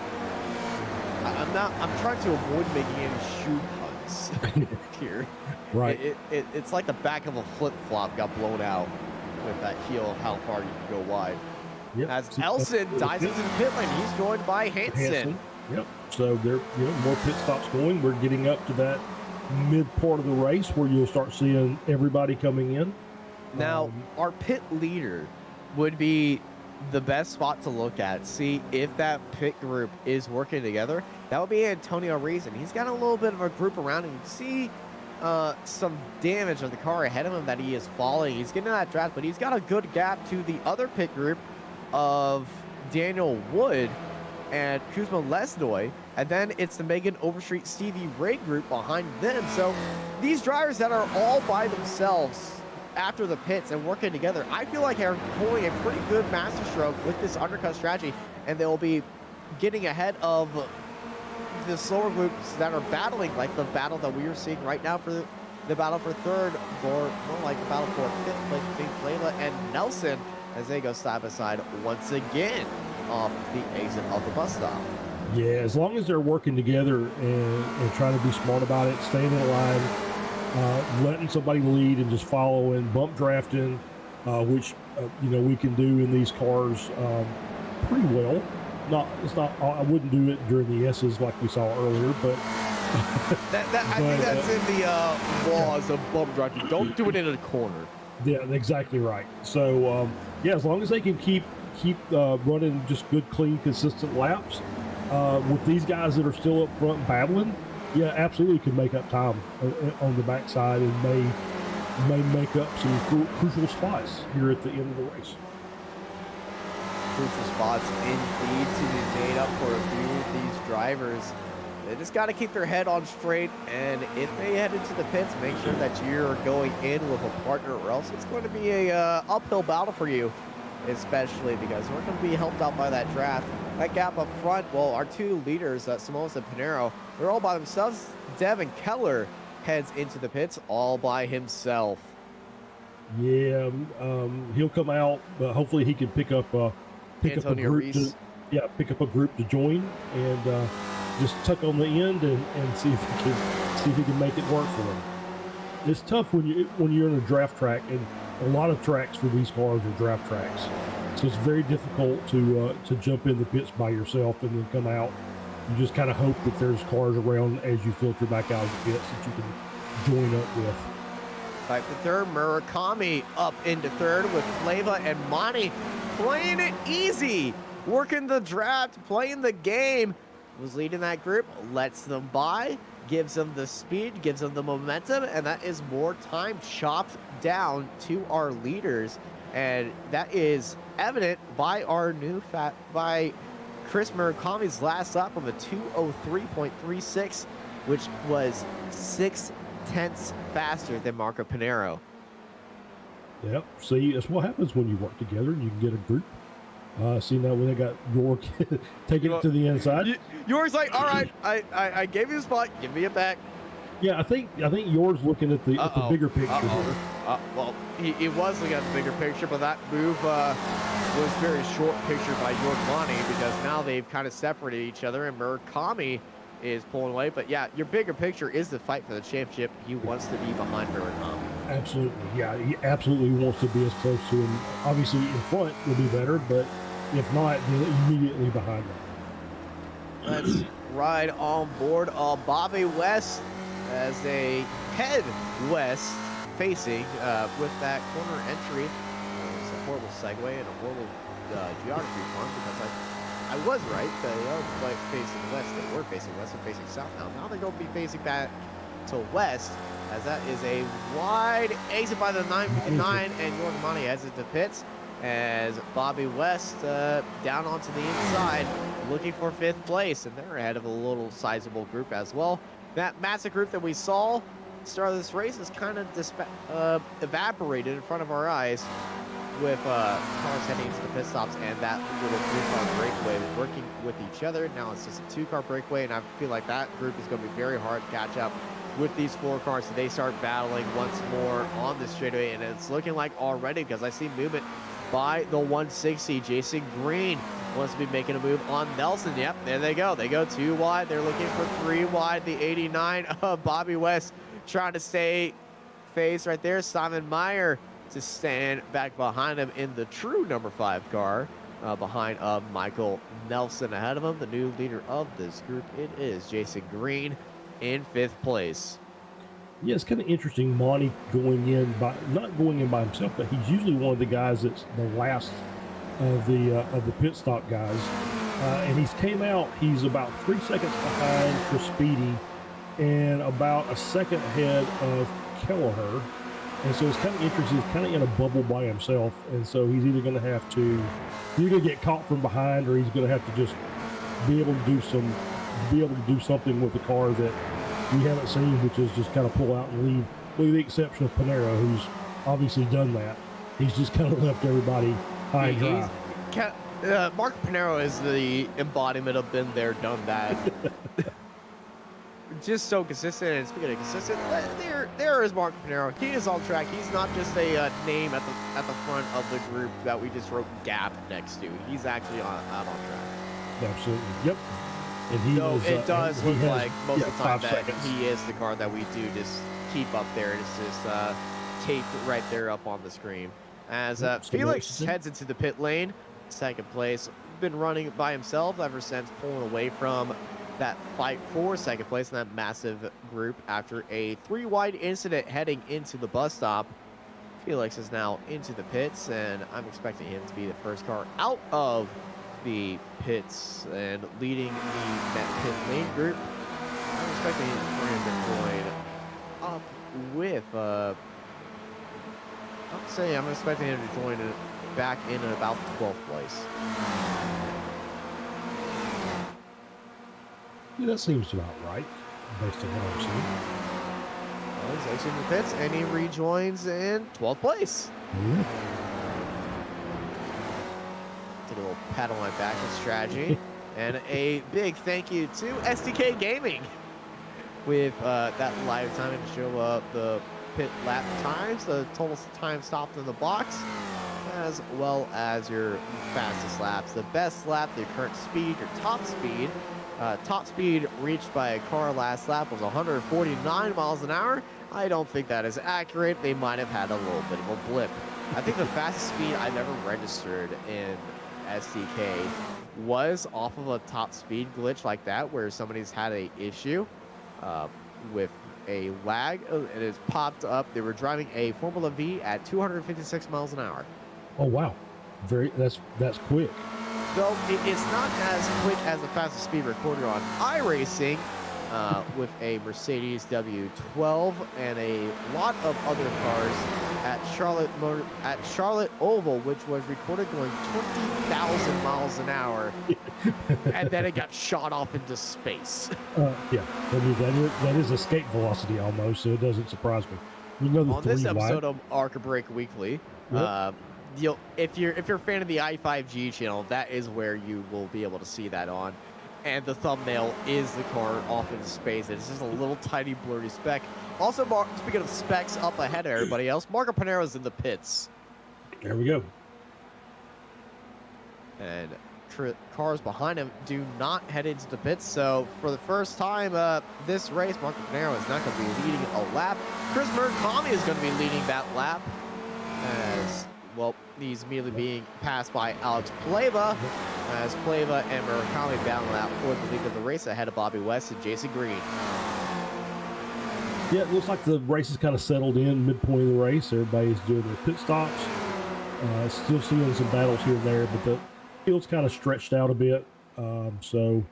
I'm trying to avoid making any shoe puns here. Right. It's like the back of a flip-flop got blown out with that heel of how far you can go wide. Yep. As Elson dives into the pit lane, he's joined by Hansen. Yep. So there, more pit stops going. We're getting up to that mid part of the race where you'll start seeing everybody coming in. Now, our pit leader would be the best spot to look at, see if that pit group is working together. That would be Antonio Reason. He's got a little bit of a group around him. You see some damage of the car ahead of him that he is following. He's getting that draft, but he's got a good gap to the other pit group of Daniel Wood and Kuzma Lesnoy, and then it's the Megan Overstreet Stevie Ray group behind them. So these drivers that are all by themselves after the pits and working together, I feel like they're pulling a pretty good masterstroke with this undercut strategy, and they'll be getting ahead of the slower groups that are battling, like the battle that we are seeing right now for the battle for third, or more like the battle for fifth place between Layla and Nelson, as they go side by side once again off the exit of the bus stop. Yeah, as long as they're working together and trying to be smart about it, staying in line, letting somebody lead and just following, bump drafting, which we can do in these cars pretty well. I wouldn't do it during the S's like we saw earlier, but I think that's in the laws of bump drafting. Don't do it in a corner. Yeah, exactly right. So yeah, as long as they can keep running just good, clean, consistent laps with these guys that are still up front battling, yeah, absolutely can make up time on the backside and may make up some crucial spots here at the end of the race. Crucial spots indeed to be made up for a few of these drivers. They just got to keep their head on straight, and if they head into the pits, make sure that you're going in with a partner, or else it's going to be a uphill battle for you, especially because we're going to be helped out by that draft. That gap up front, well, our two leaders, Simones and Pinero, they're all by themselves. Devin Keller heads into the pits all by himself. Yeah, he'll come out, but hopefully he can pick up a group pick up a group to join and just tuck on the end and see if he can make it work for them. It's tough when you're in a draft track, and a lot of tracks for these cars are draft tracks. So it's very difficult to jump in the pits by yourself and then come out. You just kind of hope that there's cars around as you filter back out of the pits that you can join up with. Fight for third, Murakami up into third with Flava and Monty playing it easy, working the draft, playing the game. Was leading that group, lets them by, gives them the speed, gives them the momentum, and that is more time chopped down to our leaders. And that is evident by our by Chris Murakami's last lap of a 2:03.36, which was 6/10 faster than Marco Pinero. Yep. See, that's what happens when you work together and you can get a group. See, now when they got York taking it to the inside. York's like, all right, I gave you the spot, give me it back. Yeah, I think York's looking at the bigger picture here. Well, he was looking at the bigger picture, but that move was very short picture by York Monty, because now they've kind of separated each other, and Murakami is pulling away. But yeah, your bigger picture is the fight for the championship. He wants to be behind Murakami. Absolutely. Yeah, he absolutely wants to be as close to him. Obviously, in front will be better, but if not, then immediately behind him. Let's ride on board Bobby West as they head west, facing with that corner entry. It's a horrible segue and a horrible geography fun, because I was right. They are facing west. They were facing west and facing south now. Now they're going to be facing back to west, as that is a wide exit by the 959, and Jordan Monty heads into pits as Bobby West down onto the inside looking for 5th place, and they're ahead of a little sizable group as well. That massive group that we saw start of this race is kind of evaporated in front of our eyes, with cars heading into the pit stops and that little 3-car breakaway working with each other. Now it's just a 2-car breakaway, and I feel like that group is going to be very hard to catch up with these 4 cars. So they start battling once more on the straightaway, and it's looking like already, because I see movement by the 160. Jason Green wants to be making a move on Nelson. Yep, there they go. They go 2 wide. They're looking for 3 wide. The 89 of Bobby West trying to stay face right there. Simon Meyer to stand back behind him in the true number 5 car. Behind Michael Nelson. Ahead of him, the new leader of this group, it is Jason Green in 5th place. Yeah, it's kind of interesting. Monty not going in by himself, but he's usually one of the guys that's the last of the pit stop guys. And he's came out. He's about 3 seconds behind for Speedy, and about a second ahead of Kelleher. And so it's kind of interesting. He's kind of in a bubble by himself, and so he's either going to get caught from behind, or he's going to have to just be able to do something with the car that we haven't seen, which is just kind of pull out and leave, with the exception of Panero, who's obviously done that. He's just kind of left everybody high and dry. Mark Panero is the embodiment of been there, done that. Just so consistent. And speaking of consistent, there is Mark Panero. He is on track. He's not just a name at the front of the group that we just wrote Gap next to. He's actually out on track. Absolutely. Yep. And it does look like most of the time that seconds. he is the car that we do just keep up there. It's just taped right there up on the screen. As Felix heads into the pit lane, 2nd place, been running by himself ever since pulling away from that fight for 2nd place in that massive group after a 3 wide incident heading into the bus stop. Felix is now into the pits, and I'm expecting him to be the first car out of the pits and leading the pit lane group. I'm expecting for him to join up with I'm expecting him to join back in at about 12th place. Yeah, that seems about right, based on what I'm seeing. Well, he's exiting the pits, and he rejoins in 12th place. Yeah. Take a little pat on my back with strategy. And a big thank you to SDK Gaming with that live time to show the pit lap times, the total time stopped in the box, as well as your fastest laps, the best lap, the current speed, your top speed. Top speed reached by a car last lap was 149 miles an hour. I don't think that is accurate. They might have had a little bit of a blip. I think the fastest speed I've ever registered in SDK was off of a top speed glitch like that, where somebody's had a issue with a lag. It has popped up. They were driving a Formula V at 256 miles an hour. Oh wow, that's quick. Though it's not as quick as the fastest speed recorded on iRacing with a Mercedes W12 and a lot of other cars at Charlotte Oval, which was recorded going 20,000 miles an hour, and then it got shot off into space. Yeah, that is escape velocity almost, so it doesn't surprise me. On this episode of Arca Break Weekly, yep. If you're a fan of the i5G channel, that is where you will be able to see that on. And the thumbnail is the car off into space. It's just a little tiny blurry speck. Also, speaking of specs up ahead of everybody else, Marco Panero's in the pits. There we go. And cars behind him do not head into the pits. So for the first time this race, Marco Panero is not going to be leading a lap. Chris Murakami is going to be leading that lap. As well, he's immediately being passed by Alex Pleva, as Pleva and Murakami battle out for the lead of the race ahead of Bobby West and Jason Green. Yeah, it looks like the race is kind of settled in midpoint of the race. Everybody's doing their pit stops. Still seeing some battles here and there, but the field's kind of stretched out a bit. So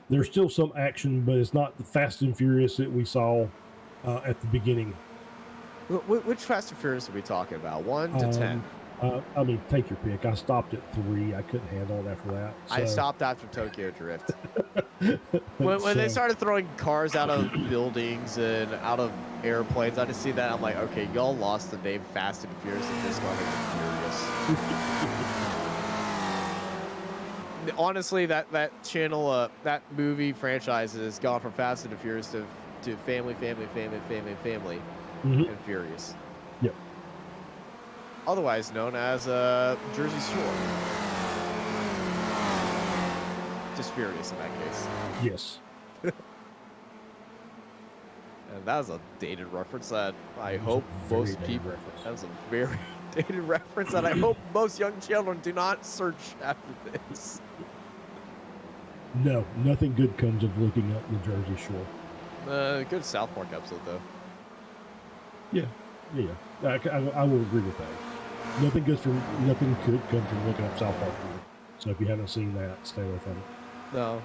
there's still some action, but it's not the Fast and Furious that we saw at the beginning. Which Fast and Furious are we talking about? 1 to 10? I mean, take your pick. I stopped at 3. I couldn't handle it after that. So. I stopped after Tokyo Drift. when they started throwing cars out of buildings and out of airplanes, I just see that. I'm like, okay, y'all lost the name Fast and Furious and just got Furious. Honestly, that channel, that movie franchise has gone from Fast and Furious to Family, and Furious. Yep. Otherwise known as Jersey Shore. just furious in that case. Yes. And that was a dated reference that I It was a hope very most dated people. reference. That was a very dated reference that I hope most young children do not search after this. No, nothing good comes of looking up the Jersey Shore. Good South Park episode though. Yeah. I will agree with that. Nothing good comes from looking up South Park. Either. So if you haven't seen that, stay away from it. No.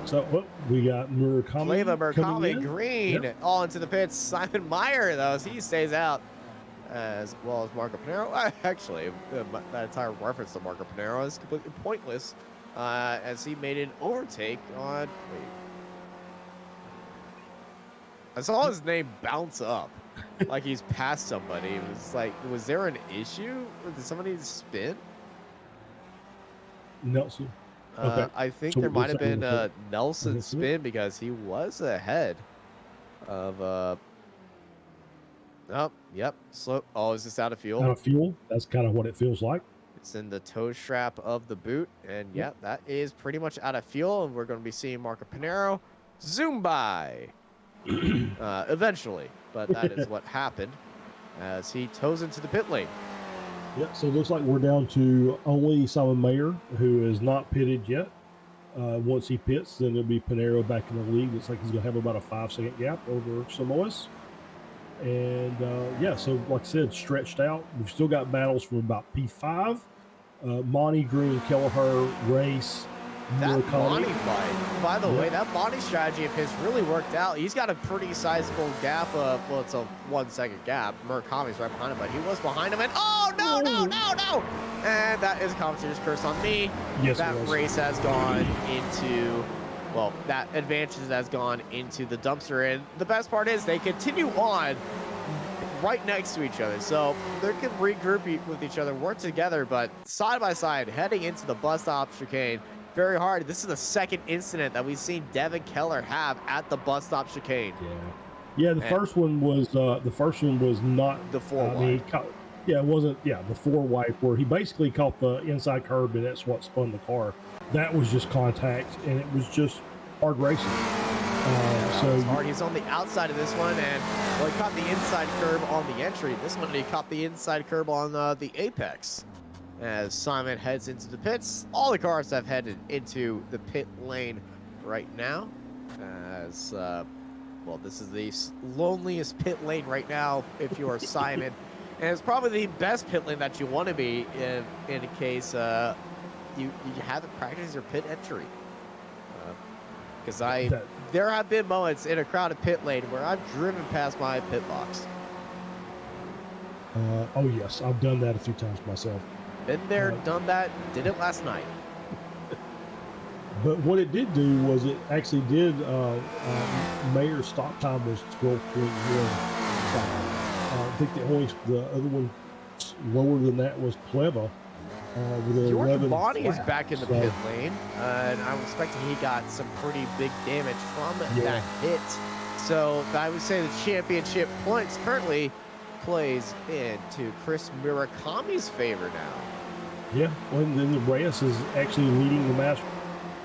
So we got Murakami. Flavor Murakami in. Green all into the pits. Simon Meyer though, as he stays out, as well as Marco Pinero. Actually, that entire reference to Marco Pinero is completely pointless, as he made an overtake on. Wait. I saw his name bounce up, like he's passed somebody. It was like, was there an issue? Did somebody spin? Nelson. Okay. I think So there might have what's that been one? Nelson spin because he was ahead of. Oh, yep. Slow. Oh, is this out of fuel? Out of fuel. That's kind of what it feels like. It's in the toe strap of the boot, and yeah, that is pretty much out of fuel. And we're going to be seeing Marco Pinero zoom by eventually, but that is what happened as he toes into the pit lane. Yep. So it looks like we're down to only Simon Mayer, who is not pitted yet. Once he pits, then it'll be Pinero back in the lead. Looks like he's going to have about a 5-second gap over Samoas. And yeah, so like I said, stretched out. We've still got battles from about P5. Monty, Green, Kelleher, Race, That Murakami. Monty fight, by the way, that Monty strategy of his really worked out. He's got a pretty sizable gap of, well, it's a 1 second gap. Murakami's right behind him, but he was behind him, and oh, no! And that is a commentator's curse on me. Yes, that it was. race has gone into, well, that advantage has gone into the dumpster, and the best part is they continue on right next to each other, so they can regroup with each other, work together, but side by side, heading into the bus stop chicane. Very hard. This is the second incident that we've seen Devin Keller have at the bus stop chicane. Yeah. The first one was not The four I mean, it wasn't. Yeah, the 4 where he basically caught the inside curb, and that's what spun the car. That was just contact, and it was just hard racing. So it's hard. He's on the outside of this one, and well, he caught the inside curb on the entry. This one, he caught the inside curb on the apex. As Simon heads into the pits, all the cars have headed into the pit lane right now. As well, this is the loneliest pit lane right now if you are Simon, and it's probably the best pit lane that you want to be in case you haven't practiced your pit entry. Because there have been moments in a crowded pit lane where I've driven past my pit box. oh yes, I've done that a few times myself. Been there, done that, did it last night. But what it did do was it actually did. Mayer's stop time was 12.1. I think the other one lower than that was Pleva. With George 11 Bonnie is flat. back in the pit lane, and I'm expecting he got some pretty big damage from that hit. So I would say the championship points currently plays into Chris Murakami's favor now. Yeah, well, and then Reyes is actually leading the match,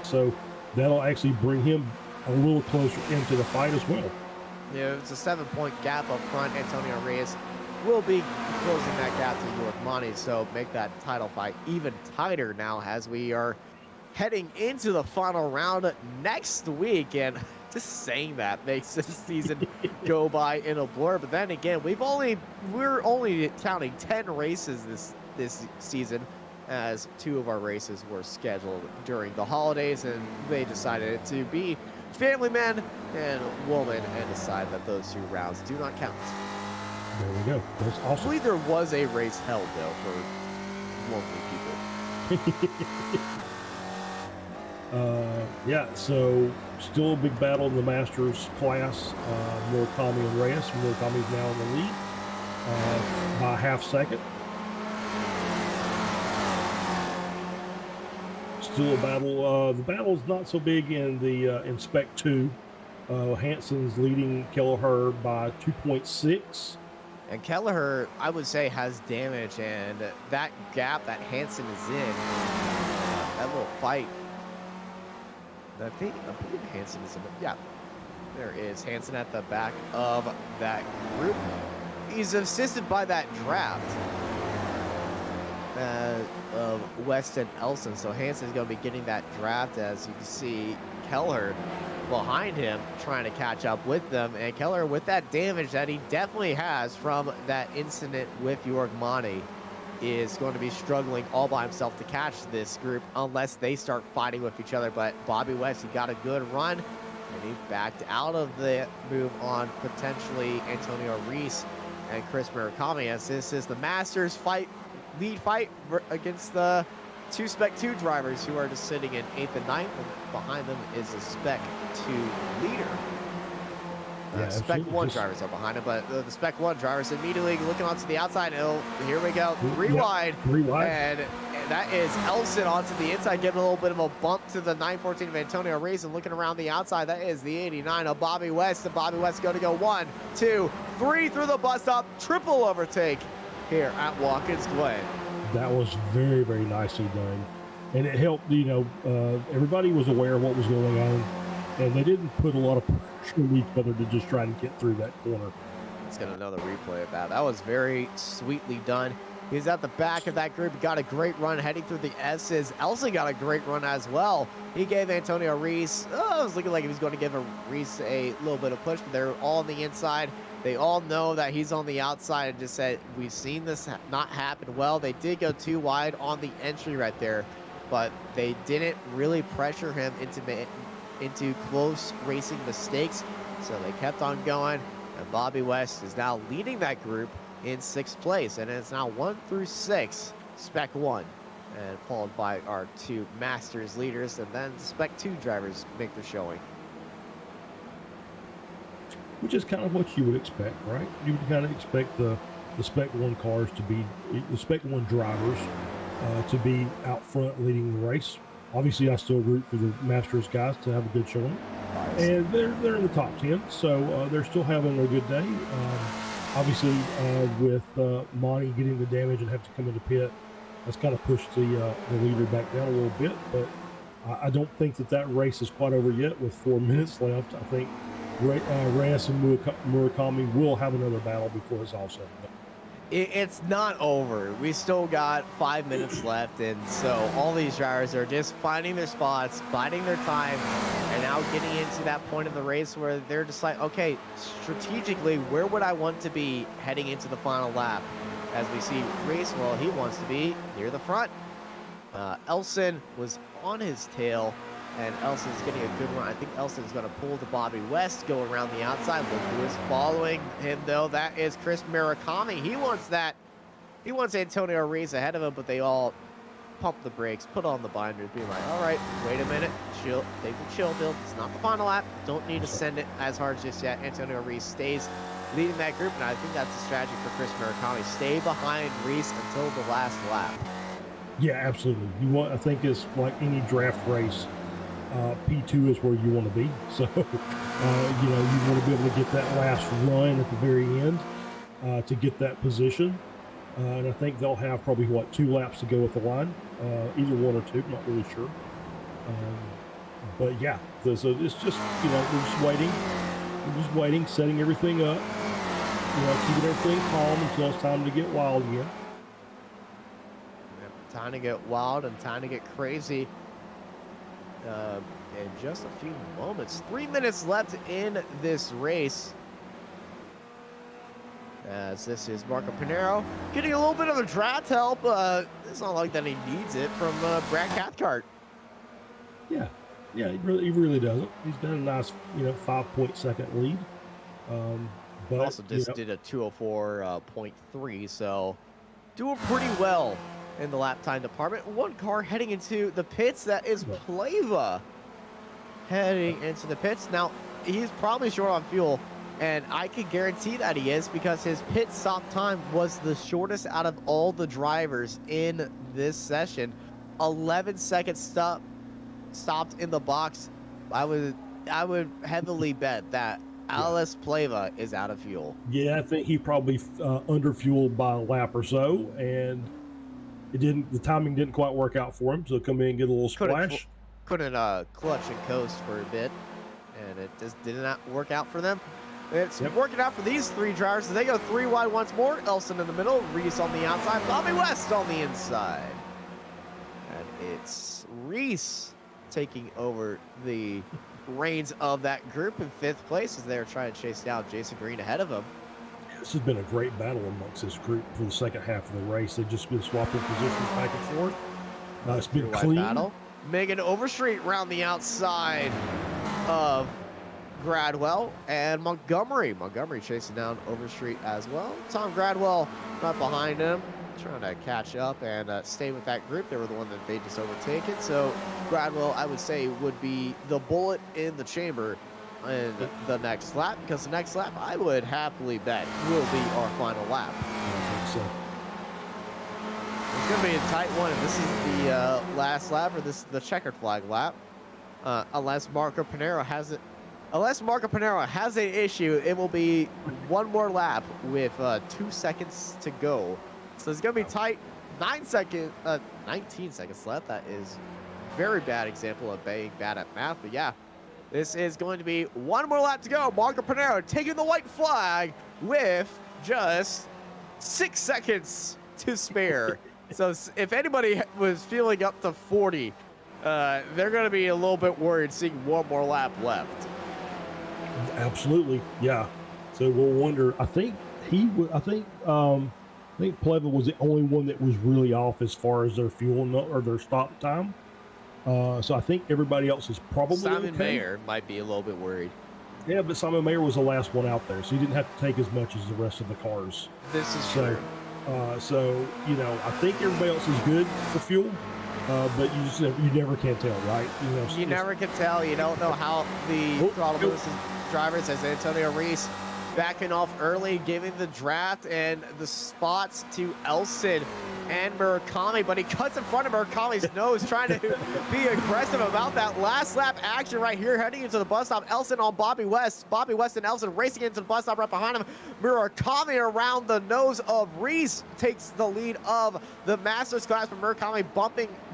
so that'll actually bring him a little closer into the fight as well. Yeah, it's a 7-point gap up front. Antonio Reyes will be closing that gap to York Monty, so make that title fight even tighter now as we are heading into the final round next week. And just saying that makes this season go by in a blur. But then again, we're only counting 10 races this season, as 2 of our races were scheduled during the holidays, and they decided to be family men and woman and decide that those 2 rounds do not count. There we go. That's I awesome. believe there was a race held though for local people. Yeah, so still a big battle in the Masters class. Murakami and Reyes. Murakami's now in the lead by a half second. Still a battle. The battle's not so big in the in Spec 2. Hansen's leading Kelleher by 2.6. And Kelleher, I would say, has damage, and that gap that Hansen is in, that little fight, I believe Hansen is in it. Yeah, there is Hansen at the back of that group. He's assisted by that draft of West and Elson, so Hansen's going to be getting that draft. As you can see, Kelleher behind him trying to catch up with them, and Kelleher, with that damage that he definitely has from that incident with Jorg Monty, is going to be struggling all by himself to catch this group unless they start fighting with each other. But Bobby West, he got a good run, and he backed out of the move on potentially Antonio Reese and Chris Murakami, as this is the Masters lead fight against the two Spec 2 drivers who are just sitting in 8th and 9th, and behind them is a Spec 2 leader. Yeah, Spec 1 drivers are behind him, but the Spec 1 drivers immediately looking onto the outside. Here we go, three wide, and that is Elson onto the inside, giving a little bit of a bump to the 914 of Antonio Reese, and looking around the outside, that is the 89 of Bobby West, and Bobby West going to go 1, 2, 3 through the bus stop, triple overtake here at Watkins Glen. That was very, very nicely done. And it helped, everybody was aware of what was going on, and they didn't put a lot of pressure on each other to just try and get through that corner. Let's get another replay of that. That was very sweetly done. He's at the back of that group. He got a great run heading through the S's. Elson got a great run as well. He gave Antonio Reese, it was looking like he was going to give Reese a little bit of push, but they're all on the inside. They all know that he's on the outside and just said, we've seen this not happen well. They did go too wide on the entry right there, but they didn't really pressure him into close racing mistakes. So they kept on going, and Bobby West is now leading that group in 6th place, and it's now 1 through 6, Spec 1, and followed by our 2 Masters leaders, and then the Spec 2 drivers make their showing. Which is kind of what you would expect, right? You would kind of expect the Spec 1 cars to be, the Spec 1 drivers to be out front leading the race. Obviously, I still root for the Masters guys to have a good showing. Nice. And they're in the top 10, so they're still having a good day. Obviously, with Monty getting the damage and have to come into pit, that's kind of pushed the leader back down a little bit. But I don't think that race is quite over yet with 4 minutes left. I think Reyes and Murakami will have another battle before it's all said and done. It's not over. We still got 5 minutes left, and so all these drivers are just finding their spots, biding their time, and now getting into that point of the race where they're just like, okay, strategically, where would I want to be heading into the final lap? As we see Reese, well, he wants to be near the front. Elson was on his tail, and Elson's getting a good run. I think Elson's going to pull the Bobby West, go around the outside. Look who is following him, though. That is Chris Murakami. He wants that. He wants Antonio Reese ahead of him, but they all pump the brakes, put on the binders, being like, all right, wait a minute. Chill. Take the chill, Bill. It's not the final lap. Don't need to send it as hard just yet. Antonio Reese stays leading that group, and I think that's the strategy for Chris Murakami. Stay behind Reese until the last lap. Yeah, absolutely. I think it's like any draft race. P2 is where you want to be. So, you want to be able to get that last run at the very end to get that position. And I think they'll have probably, 2 laps to go at the line, either 1 or 2, not really sure. But yeah, so it's just, we're just waiting. We're just waiting, setting everything up, keeping everything calm until it's time to get wild again. Time to get wild and time to get crazy. In just a few moments. 3 minutes left in this race. As this is Marco Pinero getting a little bit of a draft help. It's not like that he needs it from Brad Cathcart. Yeah, he really doesn't. He's got a nice, 5-point second lead. But also just did a 204.3, so doing pretty well in the lap time department. One car heading into the pits. That is Plava heading into the pits. Now, he's probably short on fuel, and I can guarantee that he is because his pit stop time was the shortest out of all the drivers in this session. 11 seconds stopped in the box. I would heavily bet that Alice Pleva is out of fuel. Yeah, I think he probably underfueled by a lap or so, and the timing didn't quite work out for him, so come in and get a little splash. Couldn't clutch and coast for a bit, and it just did not work out for them. It's working out for these three drivers. So they go 3 wide once more. Elson in the middle, Reese on the outside, Bobby West on the inside. And it's Reese taking over the reins of that group in 5th place as they're trying to chase down Jason Green ahead of him. This has been a great battle amongst this group for the second half of the race. They've just been swapping positions back and forth. It's been clean. Battle. Megan Overstreet round the outside of Gradwell and Montgomery. Montgomery chasing down Overstreet as well. Tom Gradwell right behind him, trying to catch up and stay with that group. They were the one that they just overtaken. So Gradwell, I would say, would be the bullet in the chamber in the next lap, because the next lap I would happily bet will be our final lap. So it's going to be a tight one. This is the last lap, or this is the checkered flag lap, unless Marco Panero has it. Unless Marco Panero has an issue, it will be one more lap with 2 seconds to go. So it's going to be tight. 19 seconds left. That is a very bad example of being bad at math. But yeah, this is going to be one more lap to go. Marco Panero taking the white flag with just 6 seconds to spare. So if anybody was feeling up to 40, they're going to be a little bit worried seeing one more lap left. Absolutely, yeah. So we'll wonder. I think Pleva was the only one that was really off as far as their fuel or their stop time. So I think everybody else is probably Simon okay. Mayer might be a little bit worried. Yeah, but Simon Mayer was the last one out there, so he didn't have to take as much as the rest of the cars. This is true. So you know, I think everybody else is good for fuel. But you never can tell, right? You never can tell. You don't know how the throttle boost drivers, as Antonio Reese backing off early, giving the draft and the spots to Elson and Murakami, but he cuts in front of Murakami's nose, trying to be aggressive about that last lap action right here, heading into the bus stop. Elson on Bobby West. Bobby West and Elson racing into the bus stop right behind him. Murakami around the nose of Reese takes the lead of the Masters class, but Murakami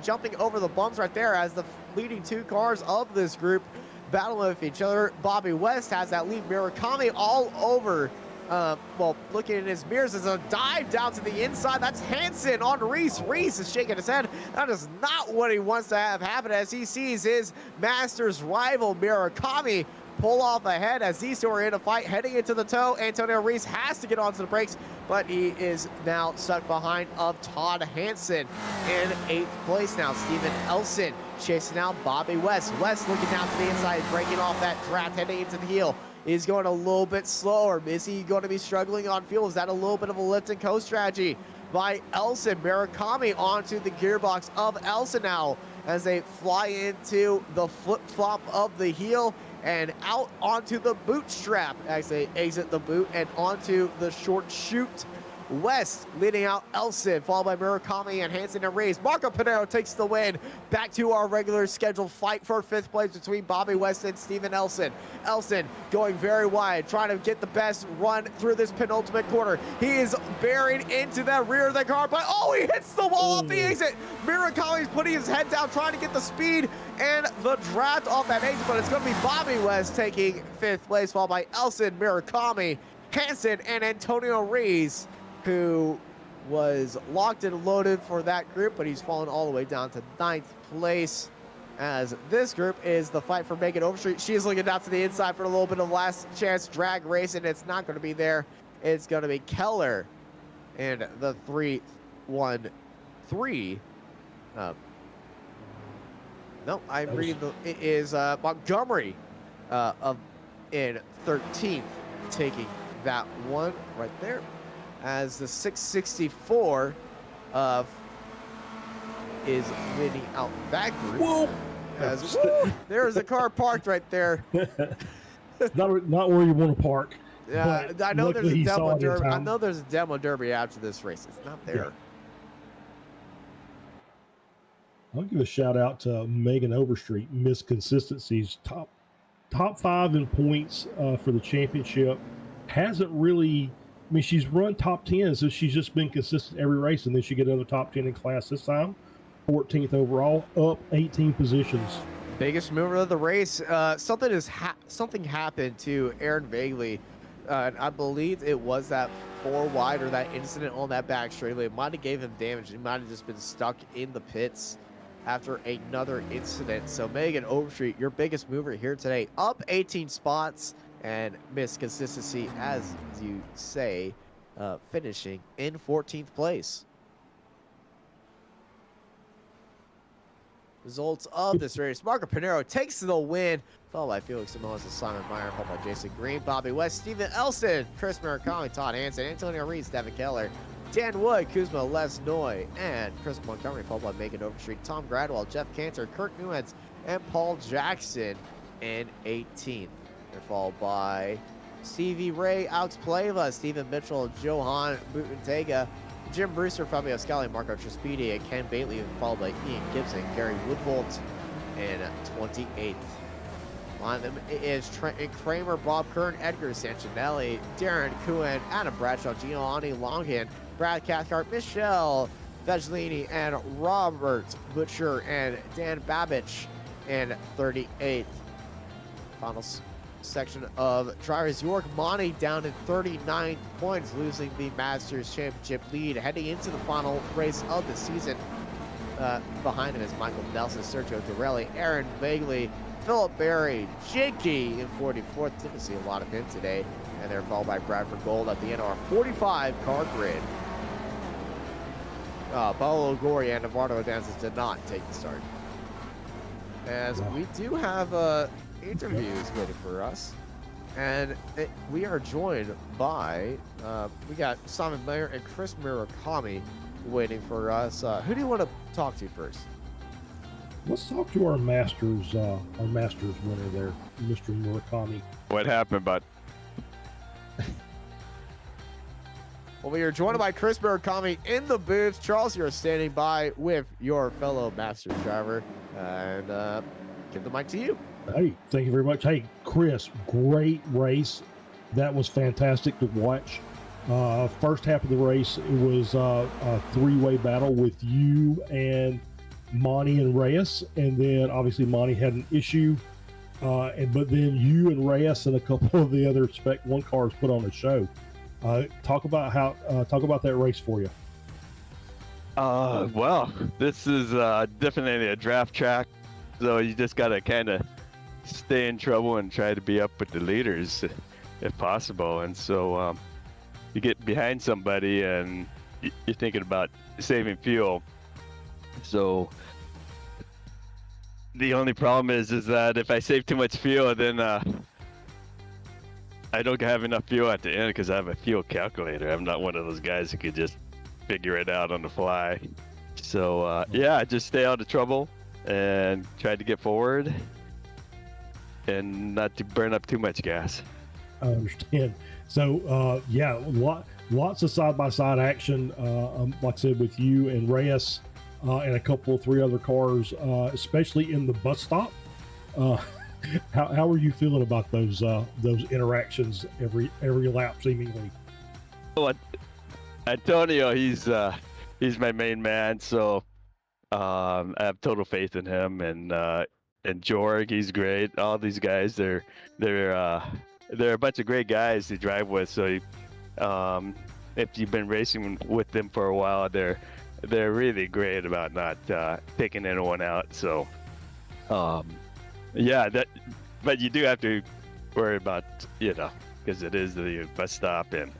jumping over the bumps right there as the leading 2 cars of this group battle with each other. Bobby West has that lead. Murakami all over. Well, looking in his mirrors, as a dive down to the inside. That's Hansen on Reese. Reese is shaking his head. That is not what he wants to have happen, as he sees his Masters rival Murakami pull off ahead as these two are in a fight heading into the toe. Antonio Reese has to get onto the brakes, but he is now stuck behind of Todd Hansen in 8th place now. Steven Elson chasing out Bobby West. West looking down to the inside, breaking off that draft, heading into the heel. Is going a little bit slower. Is he going to be struggling on fuel? Is that a little bit of a lift and coast strategy by Elson? Murakami onto the gearbox of Elson now as they fly into the flip-flop of the heel and out onto the bootstrap as they exit the boot and onto the short chute. West leading out Elson, followed by Murakami and Hansen and Reese. Marco Panero takes the win. Back to our regular scheduled fight for 5th place between Bobby West and Steven Elson. Elson going very wide, trying to get the best run through this penultimate corner. He is buried into the rear of the car, but he hits the wall off the exit. Murakami's putting his head down, trying to get the speed and the draft off that exit, but it's going to be Bobby West taking 5th place, followed by Elson, Murakami, Hansen, and Antonio Reese, who was locked and loaded for that group, but he's fallen all the way down to 9th place, as this group is the fight for Megan Overstreet. She is looking down to the inside for a little bit of last chance drag race, and it's not going to be there. It's going to be Keller and the 3-1-3. No, I'm reading it is Montgomery in 13th, taking that one right there, as the 664 is leading out that group. Whoa! There's a car parked right there. not where you want to park. Yeah, I know there's a demo derby. I know there's a demo derby after this race. It's not there. Yeah. I'll give a shout out to Megan Overstreet, Miss Consistency's top top 5 in points for the championship. Hasn't really. I mean, she's run top 10, so she's just been consistent every race, and then she get another top 10 in class this time. 14th overall, up 18 positions. Biggest mover of the race. Something happened to Aaron Vagley, and I believe it was that 4 wide or that incident on that back straightaway. It might have gave him damage. He might have just been stuck in the pits after another incident. So Megan Overstreet, your biggest mover here today, up 18 spots and missed consistency, as you say, finishing in 14th place. Results of this race: Marco Pinero takes the win, followed by Felix Simoes and Simon Meyer, followed by Jason Green, Bobby West, Steven Elson, Chris Murakami, Todd Hansen, Antonio Reed, Devin Keller, Dan Wood, Kuzma, Les Noy, and Chris Montgomery, followed by Megan Overstreet, Tom Gradwell, Jeff Cantor, Kirk Newens, and Paul Jackson in 18th. They're followed by Stevie Ray, Alex Pleva, Stephen Mitchell, Johan Butentega, Jim Brewster, Fabio Scali, Marco Trespidi, and Ken Bailey, followed by Ian Gibson, Gary Woodbolt in 28th. On them is Trenton Kramer, Bob Kern, Edgar Sanchinelli, Darren Cohen, Adam Bradshaw, Giovanni Longhand, Brad Cathcart, Michelle Veglini, and Robert Butcher and Dan Babich in 38th. Final section of drivers: York Monty down in 39 points, losing the Masters Championship lead heading into the final race of the season. Behind him is Michael Nelson, Sergio Dorelli, Aaron Vagley, Philip Berry, Jakey in 44th. Didn't see a lot of him today. And they're followed by Bradford Gold at the end of our 45 car grid. Paulo Gori and Navarro Dances did not take the start, as we do have interviews waiting for us, and we are joined by we got Simon Mayer and Chris Murakami waiting for us. Who do you want to talk to first? Let's talk to our Masters winner there, Mr. Murakami. What happened, bud? Well, we are joined by Chris Murakami in the booth. Charles, you're standing by with your fellow Masters driver, and give the mic to you. Hey, thank you very much. Hey, Chris, great race. That was fantastic to watch. First half of the race, it was a 3-way battle with you and Monty and Reyes, and then obviously Monty had an issue, but then you and Reyes and a couple of the other Spec 1 cars put on a show. Talk about that race for you. Well, this is definitely a draft track, so you just gotta kind of stay in trouble and try to be up with the leaders if possible. And so you get behind somebody and you're thinking about saving fuel. So the only problem is that if I save too much fuel, then I don't have enough fuel at the end because I have a fuel calculator. I'm not one of those guys who could just figure it out on the fly. So yeah, just stay out of trouble and try to get forward and not to burn up too much gas. I understand. So yeah, lots of side-by-side action, like I said, with you and Reyes and a couple of 3 other cars, especially in the bus stop. How are you feeling about those interactions every lap seemingly? Well, Antonio, he's my main man, so I have total faith in him, and Jorg, he's great. All these guys, they're a bunch of great guys to drive with. So if you've been racing with them for a while, they're really great about not taking anyone out. So yeah, but you do have to worry about, because it is the bus stop and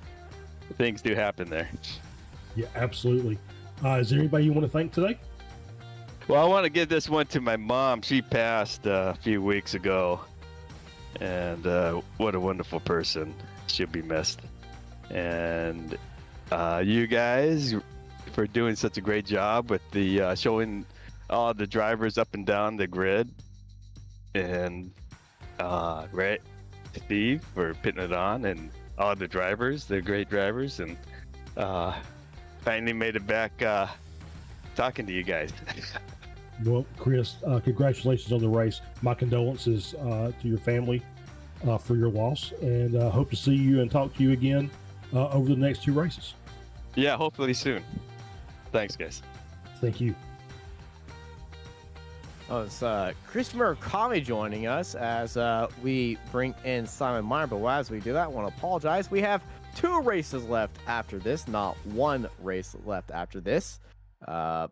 things do happen there. Yeah, absolutely. Is there anybody you want to thank today? Well, I want to give this one to my mom. She passed a few weeks ago, and what a wonderful person. She'll be missed. And you guys for doing such a great job with the showing all the drivers up and down the grid, and right, Steve for putting it on, and all the drivers. They're great drivers, and finally made it back talking to you guys. Well, Chris, congratulations on the race. My condolences to your family for your loss, and hope to see you and talk to you again over the next 2 races. Yeah, hopefully soon. Thanks, guys. Thank you. Oh, it's Chris Murakami joining us as we bring in Simon Meyer. But as we do that, I want to apologize. We have 2 races left after this, not 1 race left after this. Got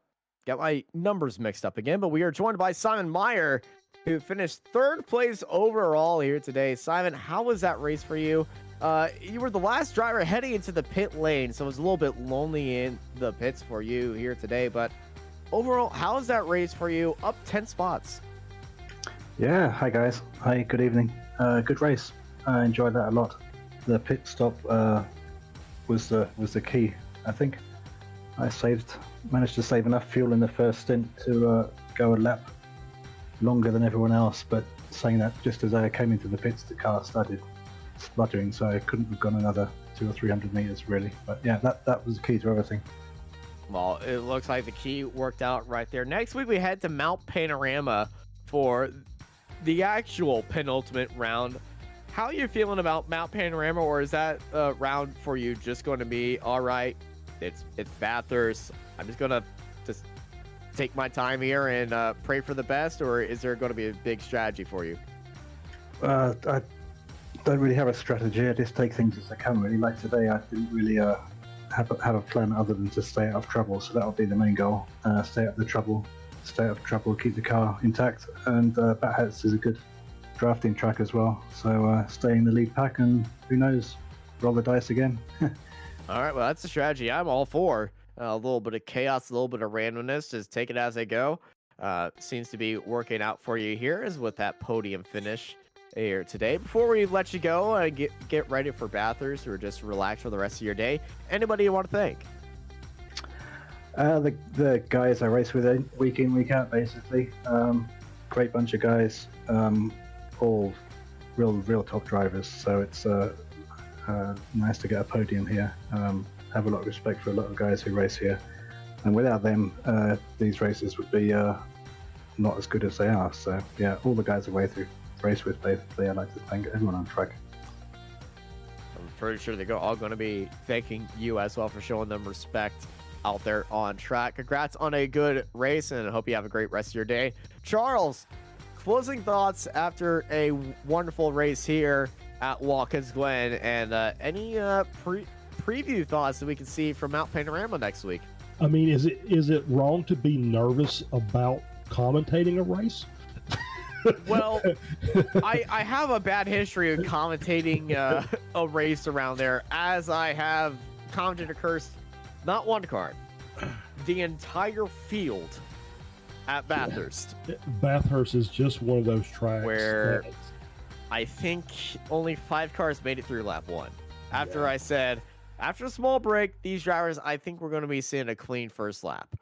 my numbers mixed up again, but we are joined by Simon Meyer, who finished 3rd place overall here today. Simon, how was that race for you? You were the last driver heading into the pit lane, so it was a little bit lonely in the pits for you here today, but overall, how was that race for you? Up 10 spots. Yeah, hi guys. Hi, good evening. Good race. I enjoyed that a lot. The pit stop was the key. I think I managed to save enough fuel in the first stint to go a lap longer than everyone else. But saying that, just as I came into the pits, the car started spluttering, so I couldn't have gone another 200 or 300 meters really. But yeah, that was the key to everything. Well, it looks like the key worked out right there. Next week, we head to Mount Panorama for the actual penultimate round. How are you feeling about Mount Panorama, or is that round for you just going to be, all right, it's Bathurst, I'm just going to just take my time here and pray for the best, or is there going to be a big strategy for you? I don't really have a strategy. I just take things as they come, really. Like today, I didn't really have a plan other than to stay out of trouble, so that'll be the main goal. Stay out of trouble, keep the car intact, and Bathurst is a good drafting track as well, so stay in the lead pack, and who knows, roll the dice again. All right, well, that's the strategy I'm all for. A little bit of chaos, a little bit of randomness, just take it as they go. Seems to be working out for you here, is with that podium finish here today. Before we let you go and get ready for Bathurst, or just relax for the rest of your day, anybody you want to thank? The guys I race with week in, week out, basically. Great bunch of guys, all real top drivers, so it's nice to get a podium here. Have a lot of respect for a lot of guys who race here, and without them, these races would be not as good as they are. So yeah, all the guys I race with, basically, I'd like to thank everyone on track. I'm pretty sure they're all going to be thanking you as well for showing them respect out there on track. Congrats on a good race, and I hope you have a great rest of your day. Charles, closing thoughts after a wonderful race here at Watkins Glen, and any preview thoughts that we can see from Mount Panorama next week? I mean, is it wrong to be nervous about commentating a race? Well, I have a bad history of commentating a race around there, as I have commented and cursed not one card, the entire field at Bathurst. Bathurst is just one of those tracks where I think only 5 cars made it through lap 1. After I said, after a small break, these drivers, I think we're going to be seeing a clean first lap.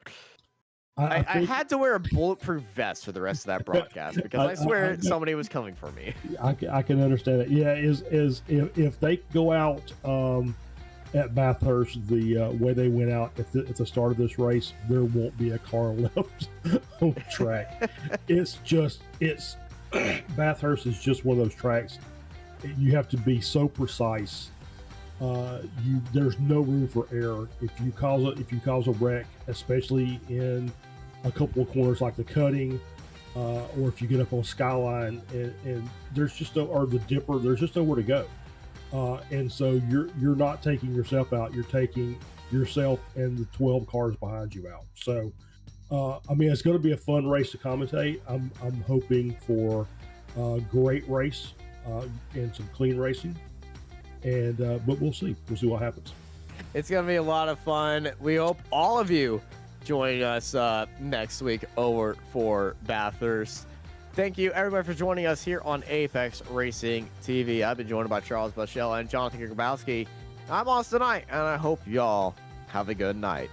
I had to wear a bulletproof vest for the rest of that broadcast because I swear somebody was coming for me. I can understand it. Yeah, if they go out at Bathurst the way they went out at the start of this race, there won't be a car left on the track. It's Bathurst is just one of those tracks. You have to be so precise. There's no room for error. If you cause a wreck, especially in a couple of corners like the cutting, or if you get up on Skyline and there's just or the Dipper, there's just nowhere to go. And so you're not taking yourself out. You're taking yourself and the 12 cars behind you out. So, I mean, it's going to be a fun race to commentate. I'm hoping for a great race and some clean racing. And but we'll see what happens. It's gonna be a lot of fun. We hope all of you join us next week over for Bathurst. Thank you everybody for joining us here on Apex Racing TV. I've been joined by Charles Bushell and Jonathan Grabowski. I'm Austin Knight, and I hope y'all have a good night.